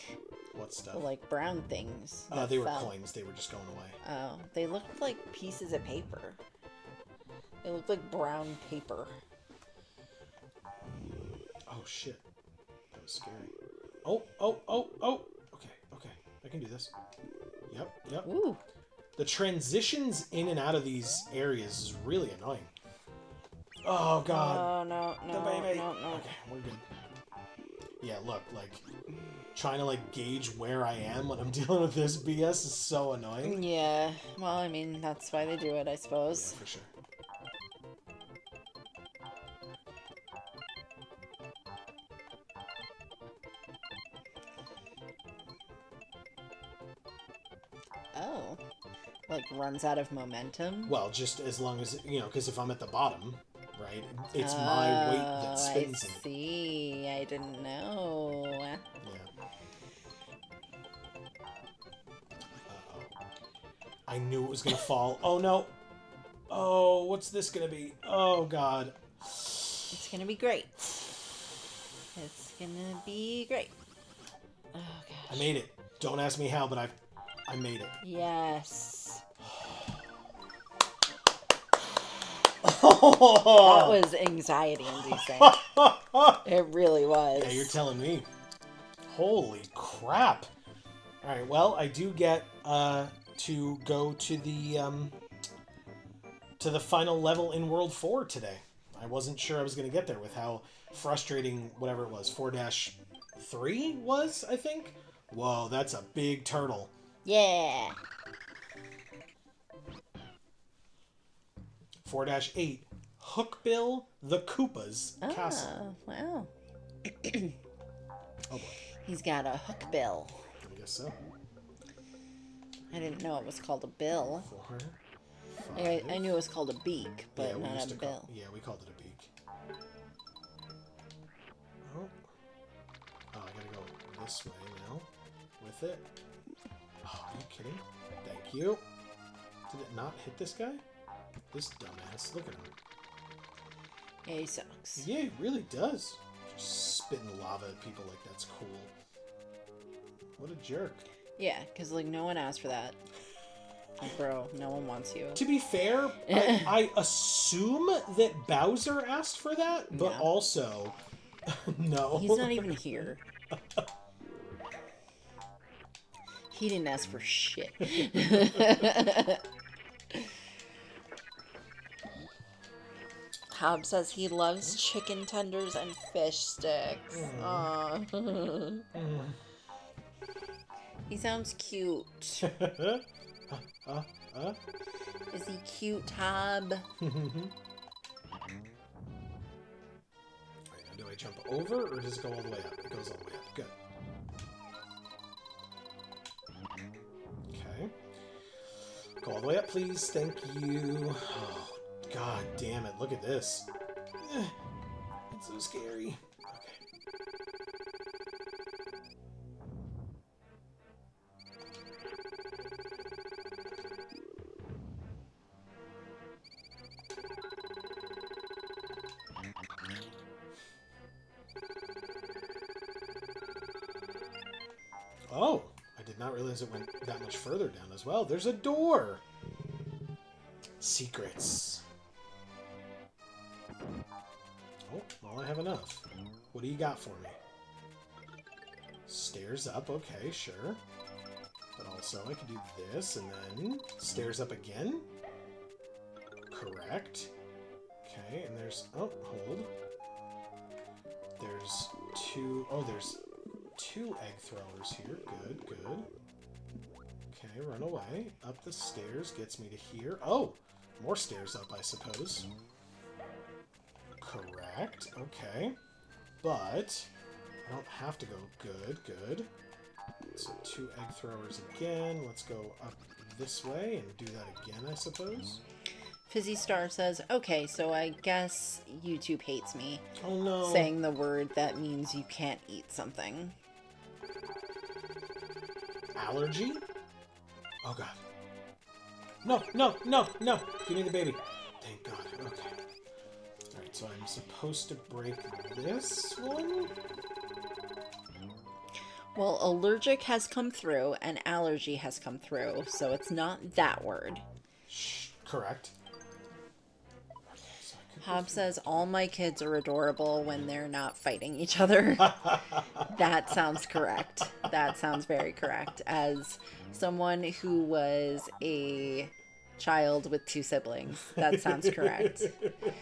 What stuff? The, like, brown things. that They were fell. coins. They were just going away. Oh, they looked like pieces of paper. They looked like brown paper. Oh shit. That was scary. Oh. Okay. I can do this. Yep. Ooh. The transitions in and out of these areas is really annoying. Oh god. Oh, no. Okay, we're good. Yeah, look, like, trying to, like, gauge where I am when I'm dealing with this BS is so annoying. Yeah. Well, I mean, that's why they do it, I Yeah, suppose. for sure. Oh. Like, runs out of momentum? Well, just as long as, because if I'm at the bottom, right, it's my weight that spins I it. see. I didn't know. Yeah. Uh-oh. I knew it was going to fall. Oh, no. Oh, what's this going to be? Oh, God. It's gonna be great. It's gonna be great. Oh, gosh. I made it. Don't ask me how, but I made it. Yes. That That was anxiety-inducing. It really was. Yeah, you're telling me. Holy crap. Alright, well, I do get to go to the final level in World 4 today. I wasn't sure I was going to get there with how frustrating whatever it was, 4-3 was, I think? Whoa, that's a big turtle. Yeah. 4-8, Hookbill the Koopa's Castle. Wow. Oh boy, He's got a hook bill. I guess so. I didn't know it was called a bill. 4, 5. I knew it was called a beak, but Yeah, we not used a to bill. we called it a beak. Oh, I gotta go this way now with it. Oh, are you kidding? Thank you. Did it not hit this guy? This dumbass. Look at him. Yeah, he sucks. Yeah, he really does. Just spitting lava at people like that's cool. What a jerk. Yeah, because, like, no one asked for that. Like, bro, no one wants you. To be fair, I assume that Bowser asked for that, but Yeah. also, no. He's not even here. He didn't ask for shit. Hob says he loves chicken tenders and fish sticks. Aw. He sounds cute. Is he cute, Hob? Alright, now do I jump over, or does it go all the way up? It goes all the way up. Good. Okay. Go all the way up, please. Thank you. Oh, god damn it. Look at this. It's so scary. Oh, I did not realize it went that much further down as well. There's a door! Secrets. Oh, well, I have enough. What do you got for me? Stairs up, okay, sure. But also, I could do this, and then stairs up again. Correct. Okay, and there's... Oh, hold. There's two... Oh, there's... 2 egg throwers here. Good, good. Okay, run away. Up the stairs gets me to here. Oh! More stairs up, I suppose. Correct. Okay. But I don't have to go. Good, good. So 2 egg throwers again. Let's go up this way and do that again, I suppose. Fizzy Star says, okay, so I guess YouTube hates me. Oh no. Saying the word that means you can't eat something. Allergy? Oh god. No, no, no, no! Give me the baby. Thank god. Okay. Alright, so I'm supposed to break this one? Well, allergic has come through and allergy has come through, so it's not that word. Shh. Correct. Hob says, all my kids are adorable when they're not fighting each other. That sounds correct. That sounds very correct. As someone who was a child with 2 siblings, that sounds correct.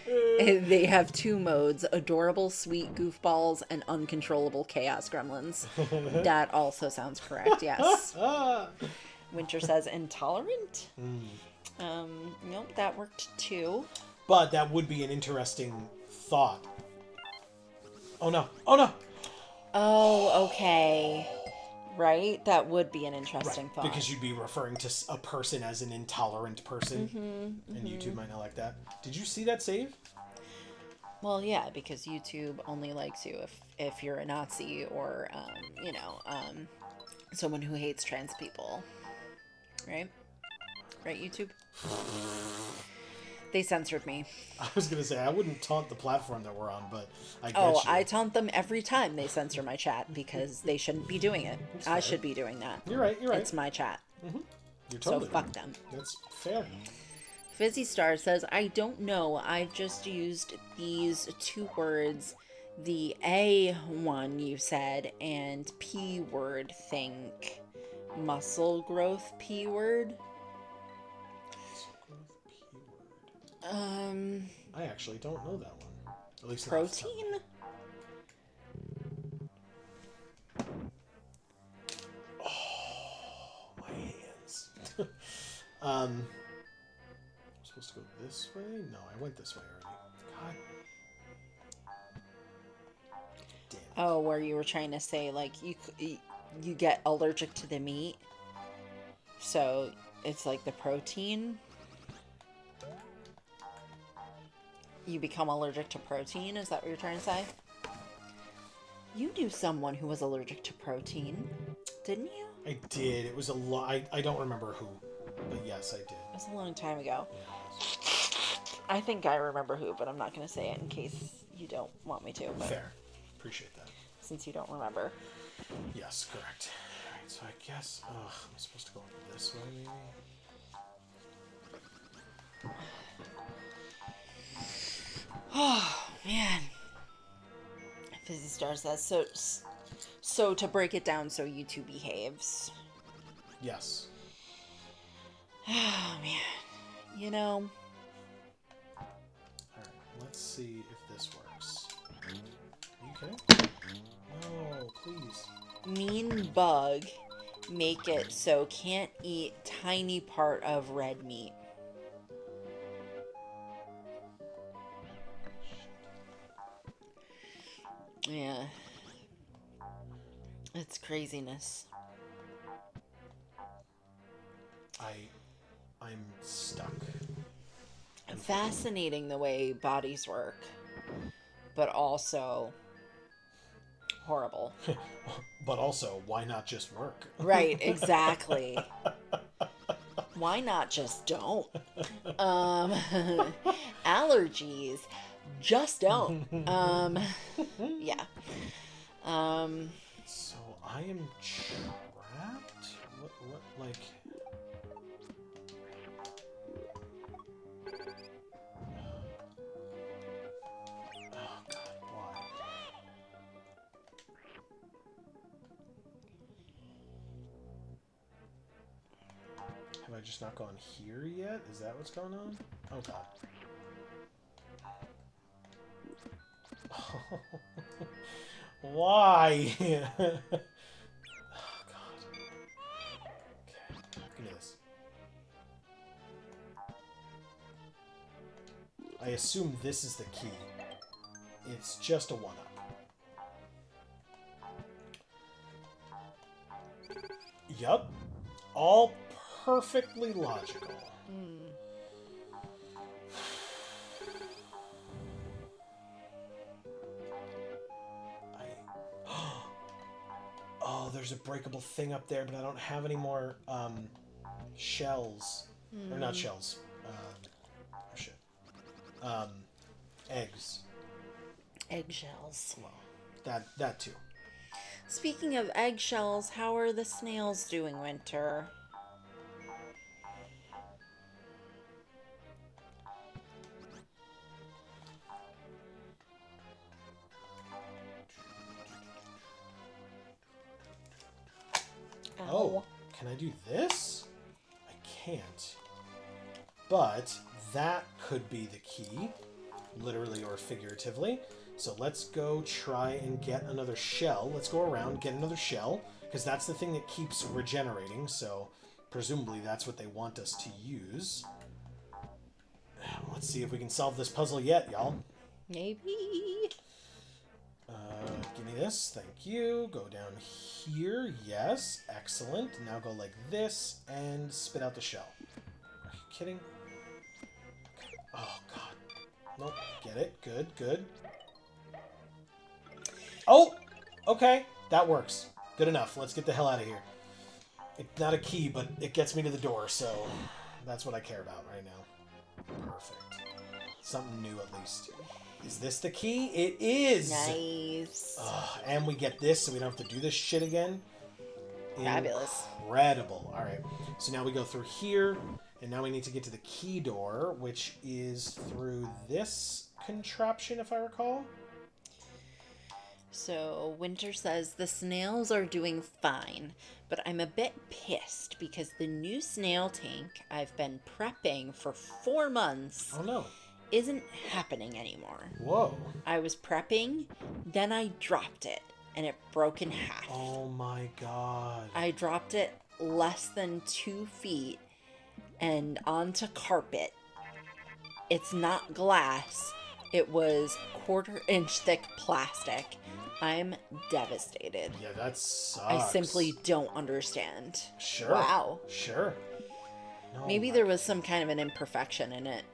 They have 2 modes, adorable, sweet goofballs, and uncontrollable chaos gremlins. That also sounds correct, yes. Winter says, intolerant? Nope, that worked too. But that would be an interesting thought. Oh no! Oh no! Oh, okay. Right? That would be an interesting thought. Because you'd be referring to a person as an intolerant person. And YouTube might not like that. Did you see that save? Well, yeah, because YouTube only likes you if you're a Nazi or, someone who hates trans people. Right? Right, YouTube? They censored me. I was going to say, I wouldn't taunt the platform that we're on, but I get Oh, you. I taunt them every time they censor my chat because they shouldn't be doing it. I should be doing that. You're right, you're right. It's my chat. You're totally so fuck right. them. That's fair. Fizzy Star says, I don't know. I've just used these 2 words. The A one you said and P word think. Muscle growth P word? I actually don't know that one. At least protein? Oh, my hands. I'm supposed to go this way? No, I went this way already. God. Damn it. Oh, where you were trying to say, like, you get allergic to the meat. So, it's like the protein. You become allergic to protein? Is that what you're trying to say? You knew someone who was allergic to protein, didn't you? I did. It was a lot. I don't remember who, but yes, I did. It was a long time ago. I think I remember who, but I'm not going to say it in case you don't want me to. But fair. Appreciate that. Since you don't remember. Yes, correct. Alright, so I guess... I'm supposed to go this way, maybe? Oh, man. Fizzy Star says, so to break it down so YouTube behaves. Yes. Oh, man. You know... Alright, let's see if this works. Okay? No, please. Mean bug make it so can't eat tiny part of red meat. Yeah. It's craziness. I'm stuck. Fascinating the way bodies work, but also horrible. But also, why not just work? Right, exactly. Why not just don't? Allergies, just don't. Yeah. So I am trapped? What, like... Oh, God, why? Have I just not gone here yet? Is that what's going on? Oh, God. Why? Oh, God. Okay, give me this. I assume this is the key. It's just a one-up. Yup. All perfectly logical. Oh, there's a breakable thing up there, but I don't have any more shells. Or not shells. Oh, shit. Eggs. Eggshells. Well, that too. Speaking of eggshells, how are the snails doing, Winter? Oh, can I do this? I can't. But that could be the key, literally or figuratively. So let's go try and get another shell. Let's go around, get another shell, because that's the thing that keeps regenerating, so presumably that's what they want us to use. Let's see if we can solve this puzzle yet, y'all. Maybe. Give me this. Thank you. Go down here. Yes. Excellent. Now go like this and spit out the shell. Are you kidding? Oh, God. Nope. Get it. Good, good. Oh! Okay. That works. Good enough. Let's get the hell out of here. It's not a key, but it gets me to the door, so that's what I care about right now. Perfect. Something new, at least. Is this the key? It is! Nice. And we get this, so we don't have to do this shit again. Fabulous. Incredible. Alright, so now we go through here, and now we need to get to the key door, which is through this contraption, if I recall. So, Winter says, the snails are doing fine, but I'm a bit pissed because the new snail tank I've been prepping for 4 months Oh, no. isn't happening anymore. Whoa. I was prepping, then I dropped it, and it broke in half. Oh, my God. I dropped it less than 2 feet and onto carpet. It's not glass. It was 1/4 inch thick plastic. I'm devastated. Yeah, that sucks. I simply don't understand. Sure. Wow. Sure. No, Maybe there was some kind of an imperfection in it.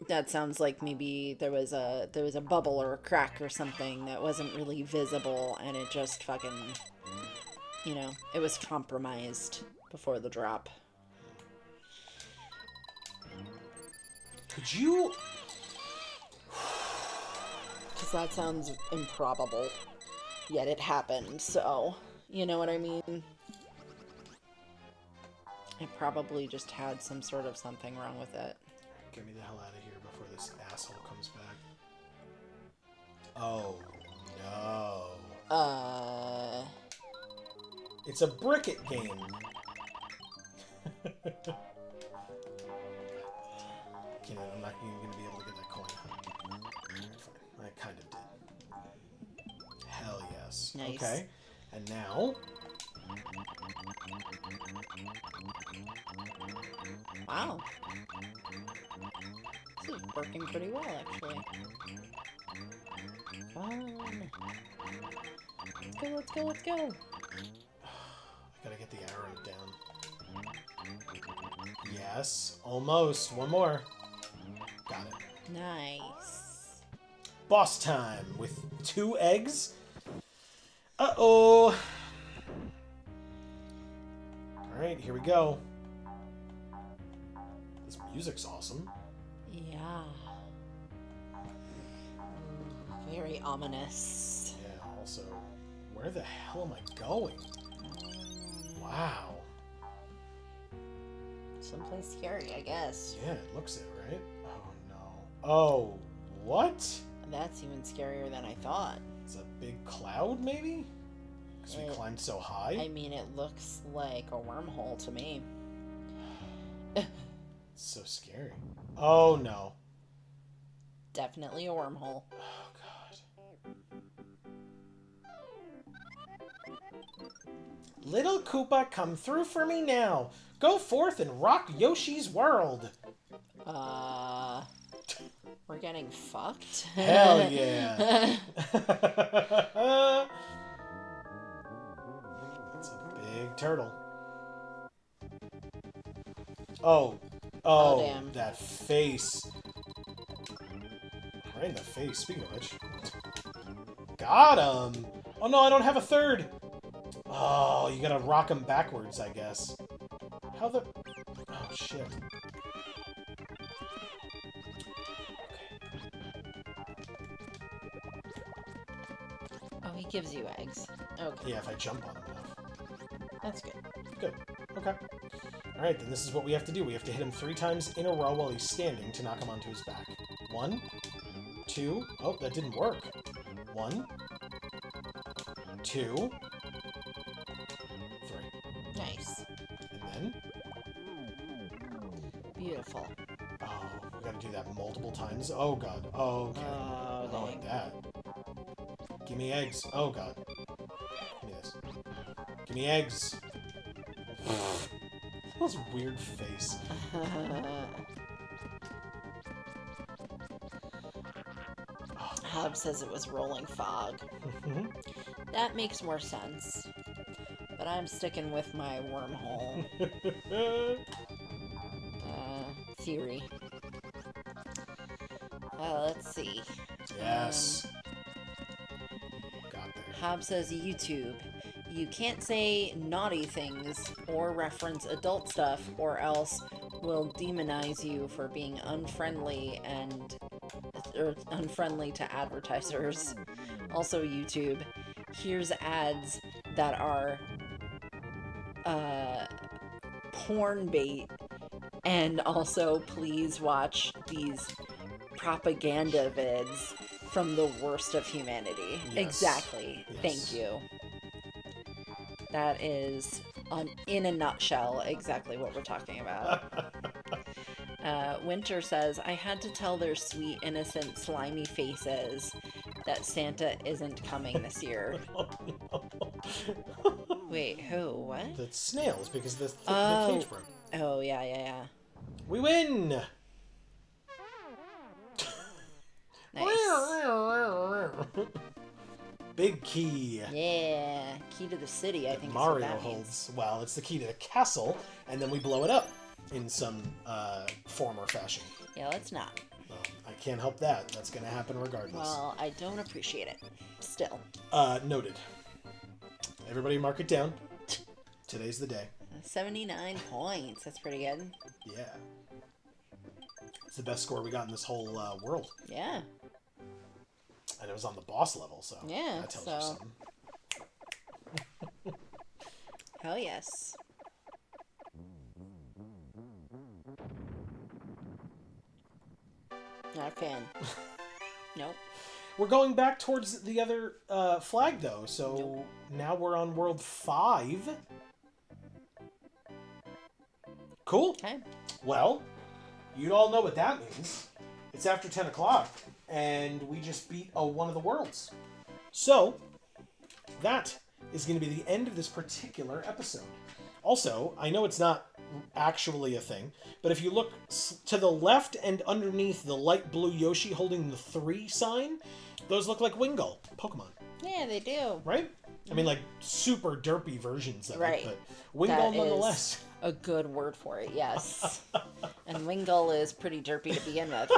That sounds like maybe there was a bubble or a crack or something that wasn't really visible, and it just fucking, it was compromised before the drop. Could you... Because that sounds improbable, yet it happened, so, you know what I mean? It probably just had some sort of something wrong with it. Get me the hell out of here before this asshole comes back. Oh, no. It's a Bricket game. I'm not even going to be able to get that coin. I kind of did. Hell yes. Nice. Okay. And now... Wow. This is working pretty well, actually. Fun. Let's go, let's go, let's go. I gotta get the arrow down. Yes, almost. One more. Got it. Nice. Boss time with 2 eggs. Uh-oh. Alright, here we go. This music's awesome. Yeah. Ooh, very ominous. Yeah, also, where the hell am I going? Wow. Someplace scary, I guess. Yeah, it looks it, right? Oh, no. Oh, what? That's even scarier than I thought. It's a big cloud, maybe? Because we climbed so high? I mean, it looks like a wormhole to me. It's so scary. Oh, no. Definitely a wormhole. Oh, God. Little Koopa, come through for me now. Go forth and rock Yoshi's world. We're getting fucked? Hell yeah. It's a big turtle. Oh, damn. that face. Right in the face, speaking of which. Got him! Oh no, I don't have a third! Oh, you gotta rock him backwards, I guess. How the... Oh, shit. Oh, he gives you eggs. Okay. Yeah, if I jump on him enough. That's good. Good. Okay. Alright, then this is what we have to do. We have to hit him 3 times in a row while he's standing to knock him onto his back. 1, 2... Oh, that didn't work. 1, 2... 3. Nice. And then... Beautiful. Oh, we gotta do that multiple times? Oh, God. Oh, okay. Oh, Not like that. Give me eggs. Oh, God. Give me this. Give me eggs. That was a weird face. Hub says it was rolling fog. That makes more sense. But I'm sticking with my wormhole theory. Let's see. Yes. Got there. Hob says YouTube. You can't say naughty things or reference adult stuff or else we'll demonize you for being unfriendly or unfriendly to advertisers. Also YouTube, here's ads that are porn bait, and also please watch these propaganda vids from the worst of humanity. Yes. Exactly. Yes. Thank you. That is, in a nutshell, exactly what we're talking about. Winter says, I had to tell their sweet, innocent, slimy faces that Santa isn't coming this year. Wait, who? What? The snails, because the cage broke. Oh, yeah. We win! Nice. Big key. Yeah, key to the city, I think Mario is what that holds. means. Well, it's the key to the castle, and then we blow it up in some form or fashion. Yeah, let's not. Well, I can't help that. That's going to happen regardless. Well, I don't appreciate it. Still. Noted. Everybody mark it down. Today's the day. 79 points. That's pretty good. Yeah. It's the best score we got in this whole world. Yeah. And it was on the boss level, so Yeah, that tells you something. Hell yes. Not a fan. Nope. We're going back towards the other flag, though, so now we're on World 5. Cool. Okay. Well, you all know what that means. It's after 10 o'clock, and we just beat one of the worlds. So, that is going to be the end of this particular episode. Also, I know it's not actually a thing. But if you look to the left and underneath the light blue Yoshi holding the 3 sign, those look like Wingull Pokemon. Yeah, they do. Right? I mean, like, super derpy versions of Right. it, but Wingull That nonetheless. is a good word for it, yes. And Wingull is pretty derpy to begin with.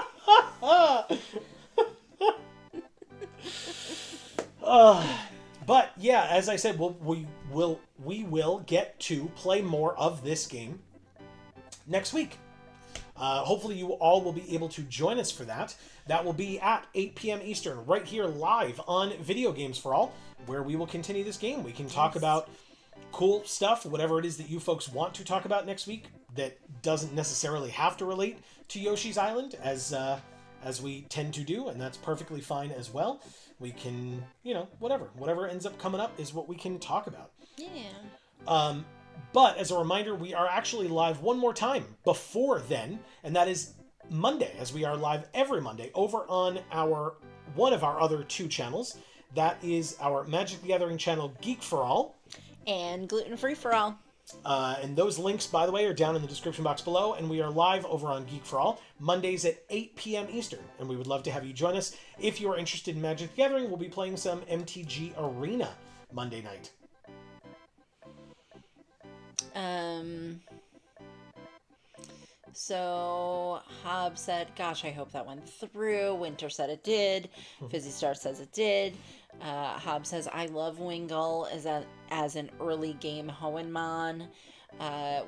But yeah, as I said, we will get to play more of this game next week. Hopefully you all will be able to join us for that. That will be at 8 p.m. Eastern, right here live on Video Games for All, where we will continue this game. We can talk about cool stuff, whatever it is that you folks want to talk about next week that doesn't necessarily have to relate to Yoshi's Island, as we tend to do, and that's perfectly fine as well. We can, whatever ends up coming up is what we can talk about. Yeah. But as a reminder, we are actually live one more time before then, and that is Monday, as we are live every Monday over on one of our other 2 channels. That is our Magic the Gathering channel, Geek for All. And Gluten Free for All. And those links, by the way, are down in the description box below, and we are live over on Geek for All, Mondays at 8 p.m. Eastern, and we would love to have you join us. If you are interested in Magic the Gathering, we'll be playing some MTG Arena Monday night. So Hob said, gosh, I hope that went through. Winter said it did. Fizzy Star says it did. Hob says, I love Wingull as an early game Hoenmon.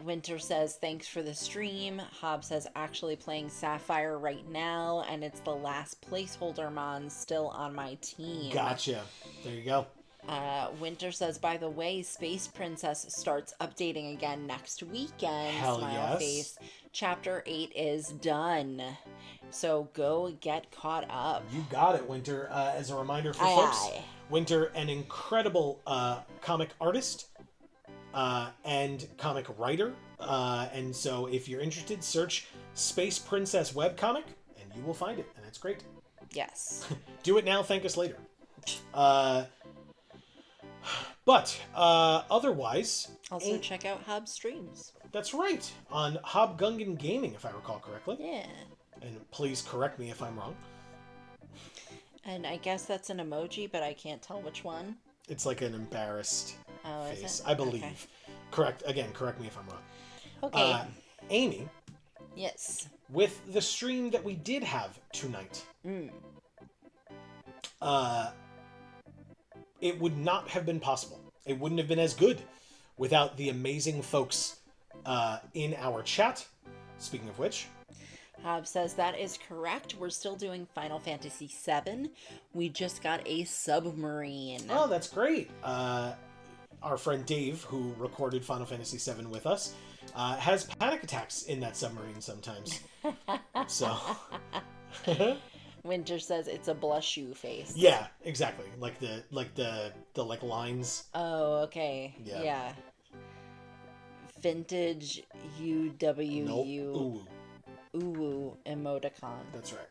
Winter says, thanks for the stream. Hob says, actually playing Sapphire right now, and it's the last placeholder mon still on my team. Gotcha. There you go. Winter says, by the way, Space Princess starts updating again next weekend. Hell Smile yes. face. Chapter 8 is done. So go get caught up. You got it, Winter. As a reminder for Aye, folks, aye. Winter, an incredible comic artist and comic writer. And so if you're interested, search Space Princess webcomic and you will find it. And it's great. Yes. Do it now, thank us later. But otherwise... Also check out Hob streams. That's right. On Hobgungan Gaming, if I recall correctly. Yeah. And please correct me if I'm wrong. And I guess that's an emoji, but I can't tell which one. It's like an embarrassed Is face, it? I believe. Okay. Correct me if I'm wrong. Okay. Amy, Yes. with the stream that we did have tonight, it would not have been possible. It wouldn't have been as good without the amazing folks in our chat. Speaking of which, Hob says that is correct. We're still doing Final Fantasy VII. We just got a submarine. oh, that's great. Our friend Dave, who recorded Final Fantasy VII with us, has panic attacks in that submarine sometimes. So, Winter says it's a blush you face. yeah, exactly. Like the lines. Oh, okay. Yeah. Yeah. Vintage UWU Nope. Ooh, Uwu emoticon. that's right.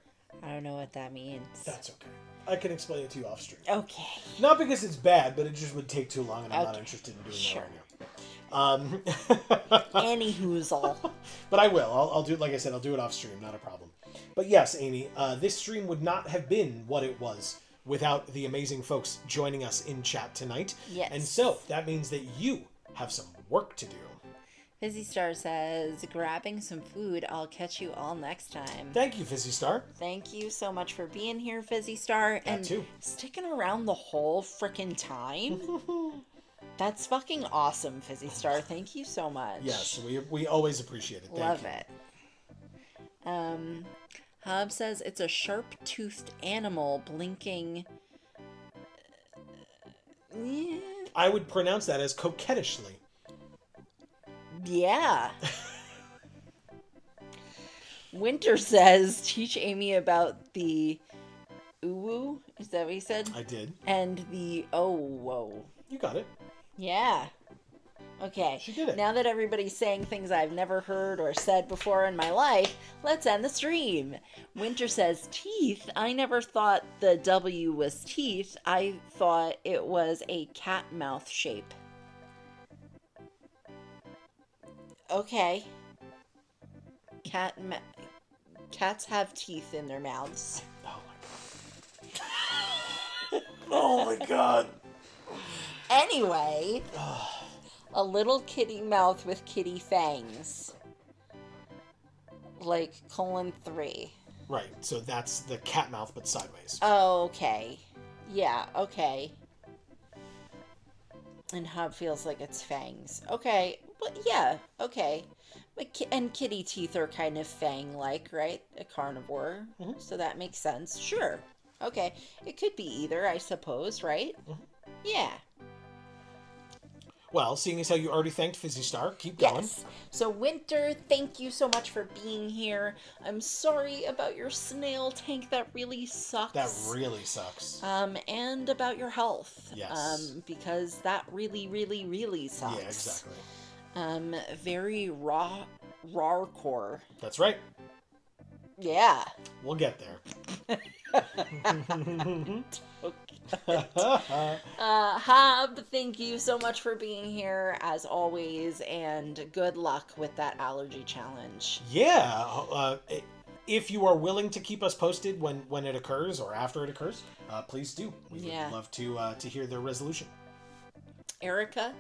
I don't know what that means. That's okay. I can explain it to you off stream. Okay. Not because it's bad, but it just would take too long, and I'm not Okay. interested in doing Sure. that right now. Any hoozle. But I will. I'll do it. Like I said, I'll do it off stream. Not a problem. But yes, Amy, this stream would not have been what it was without the amazing folks joining us in chat tonight. Yes. And so that means that you have some work to do. Fizzy Star says, grabbing some food. I'll catch you all next time. Thank you, Fizzy Star. Thank you so much for being here, Fizzy Star. And too. sticking around the whole frickin' time. That's fucking awesome, Fizzy Star. Thank you so much. Yes, we always appreciate it. Thank Love you. it. Hob says it's a sharp-toothed animal blinking. I would pronounce that as coquettishly. Yeah. Winter says, teach Amy about the uwu. Is that what he said? I did. And the oh whoa. You got it. Yeah. Okay. She did it. Now that everybody's saying things I've never heard or said before in my life, let's end the stream. Winter says, teeth? I never thought the W was teeth. I thought it was a cat mouth shape. Okay. Cats have teeth in their mouths. Oh my god. Oh my god. Anyway, a little kitty mouth with kitty fangs. Like :3. Right, so that's the cat mouth, but sideways. Okay. Yeah, okay. And Hub feels like it's fangs. Okay, but yeah, okay. But and kitty teeth are kind of fang-like, right? A carnivore. Mhm. So that makes sense. Sure. Okay. It could be either, I suppose, right? Mhm. Yeah. Well, seeing as how you already thanked Fizzy Star, keep going. Yes. So Winter, thank you so much for being here. I'm sorry about your snail tank. That really sucks. That really sucks. And about your health. Yes. Because that really, really, really sucks. Yeah, exactly. Very raw core. That's right. Yeah. We'll get there. Hab, thank you so much for being here as always, and good luck with that allergy challenge. Yeah. If you are willing to keep us posted when it occurs or after it occurs, please do. We would love to hear the resolution. Erica,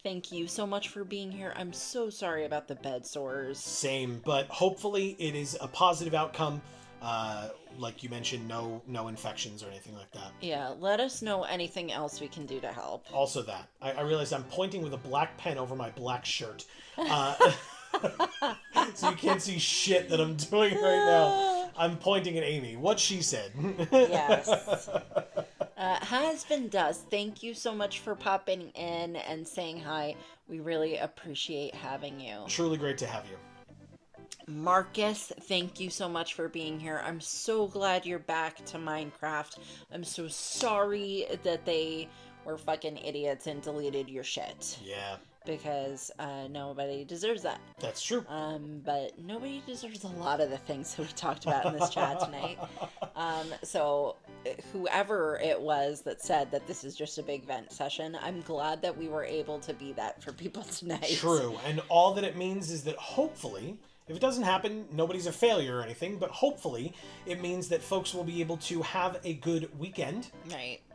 thank you so much for being here. I'm so sorry about the bed sores. Same, but hopefully it is a positive outcome. Like you mentioned, no infections or anything like that. Yeah, let us know anything else we can do to help. Also that. I realized I'm pointing with a black pen over my black shirt. So you can't see shit that I'm doing right now. I'm pointing at Amy. What she said. Yes. Husband Does, thank you so much for popping in and saying hi. We really appreciate having you. Truly great to have you. Marcus, thank you so much for being here. I'm so glad you're back to Minecraft. I'm so sorry that they were fucking idiots and deleted your shit. Yeah. Because nobody deserves that. That's true. But nobody deserves a lot of the things that we talked about in this chat tonight. So whoever it was that said that this is just a big vent session, I'm glad that we were able to be that for people tonight. True. And all that it means is that hopefully, if it doesn't happen, nobody's a failure or anything, but hopefully it means that folks will be able to have a good weekend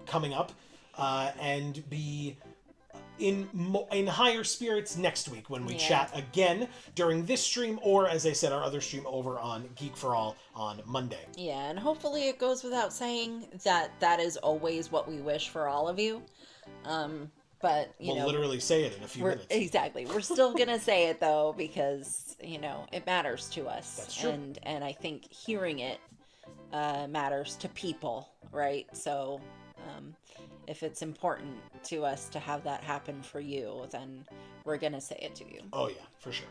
coming up and be in higher spirits next week when we chat again during this stream, or as I said, our other stream over on Geek for All on Monday. Yeah, and hopefully it goes without saying that that is always what we wish for all of you. But we'll literally say it in a few minutes. Exactly. We're still gonna say it though, because it matters to us. That's true. And I think hearing it matters to people, right? So if it's important to us to have that happen for you, then we're gonna say it to you. Oh yeah, for sure.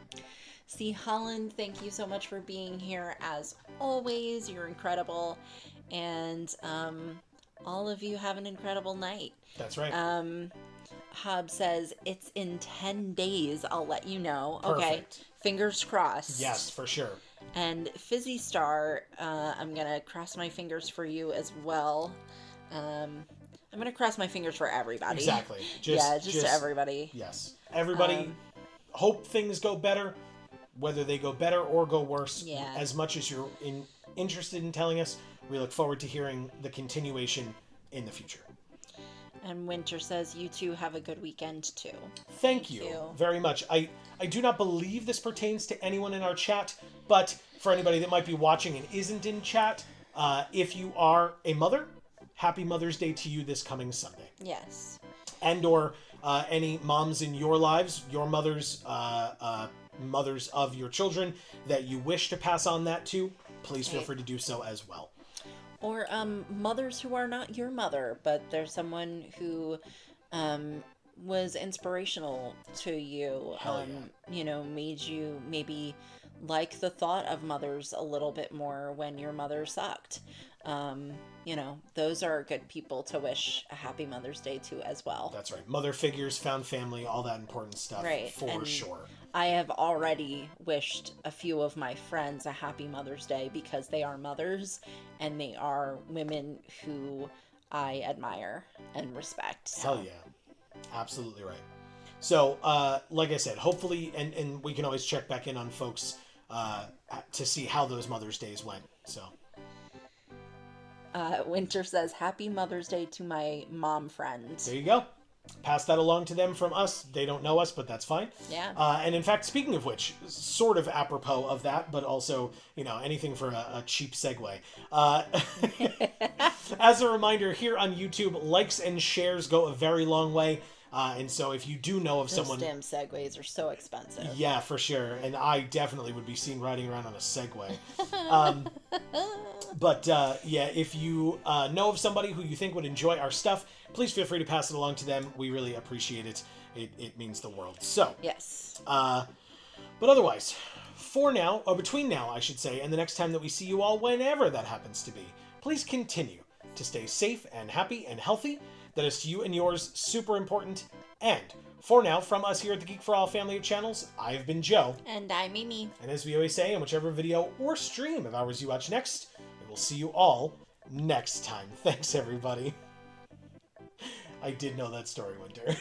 See, Holland, thank you so much for being here as always. You're incredible, and all of you have an incredible night. That's right. Hub says, it's in 10 days. I'll let you know. Perfect. Okay. Fingers crossed. Yes, for sure. And Fizzy Star, I'm going to cross my fingers for you as well. I'm going to cross my fingers for everybody. Exactly. Just everybody. Yes. Everybody, hope things go better, whether they go better or go worse. Yeah. As much as you're interested in telling us, we look forward to hearing the continuation in the future. And Winter says, you two have a good weekend too. Thank you very much. I do not believe this pertains to anyone in our chat, but for anybody that might be watching and isn't in chat, if you are a mother, happy Mother's Day to you this coming Sunday. Yes. And or any moms in your lives, your mothers, mothers of your children that you wish to pass on that to, please feel free to do so as well. Or mothers who are not your mother, but there's someone who was inspirational to you. Made you maybe like the thought of mothers a little bit more when your mother sucked. Those are good people to wish a happy Mother's Day to as well. That's right. Mother figures, found family, all that important stuff. Right. For sure. I have already wished a few of my friends a happy Mother's Day because they are mothers and they are women who I admire and respect. So. Hell yeah. Absolutely right. So, like I said, hopefully, and we can always check back in on folks to see how those Mother's Days went. So, Winter says, Happy Mother's Day to my mom friend. there you go. Pass that along to them from us. They don't know us, but that's fine. Yeah. And in fact, speaking of which, sort of apropos of that, but also, anything for a cheap segue. As a reminder, here on YouTube, likes and shares go a very long way. And so if you do know of someone... Those damn Segways are so expensive. Yeah, for sure. And I definitely would be seen riding around on a Segway. But if you know of somebody who you think would enjoy our stuff, please feel free to pass it along to them. We really appreciate it. It means the world. So, yes. But otherwise, for now, or between now, I should say, and the next time that we see you all, whenever that happens to be, please continue to stay safe and happy and healthy. That is to you and yours super important. And for now, from us here at the Geek for All family of channels, I've been Joe. And I'm Mimi. And as we always say, in whichever video or stream of ours you watch next, we will see you all next time. Thanks, everybody. I did know that story, Winter.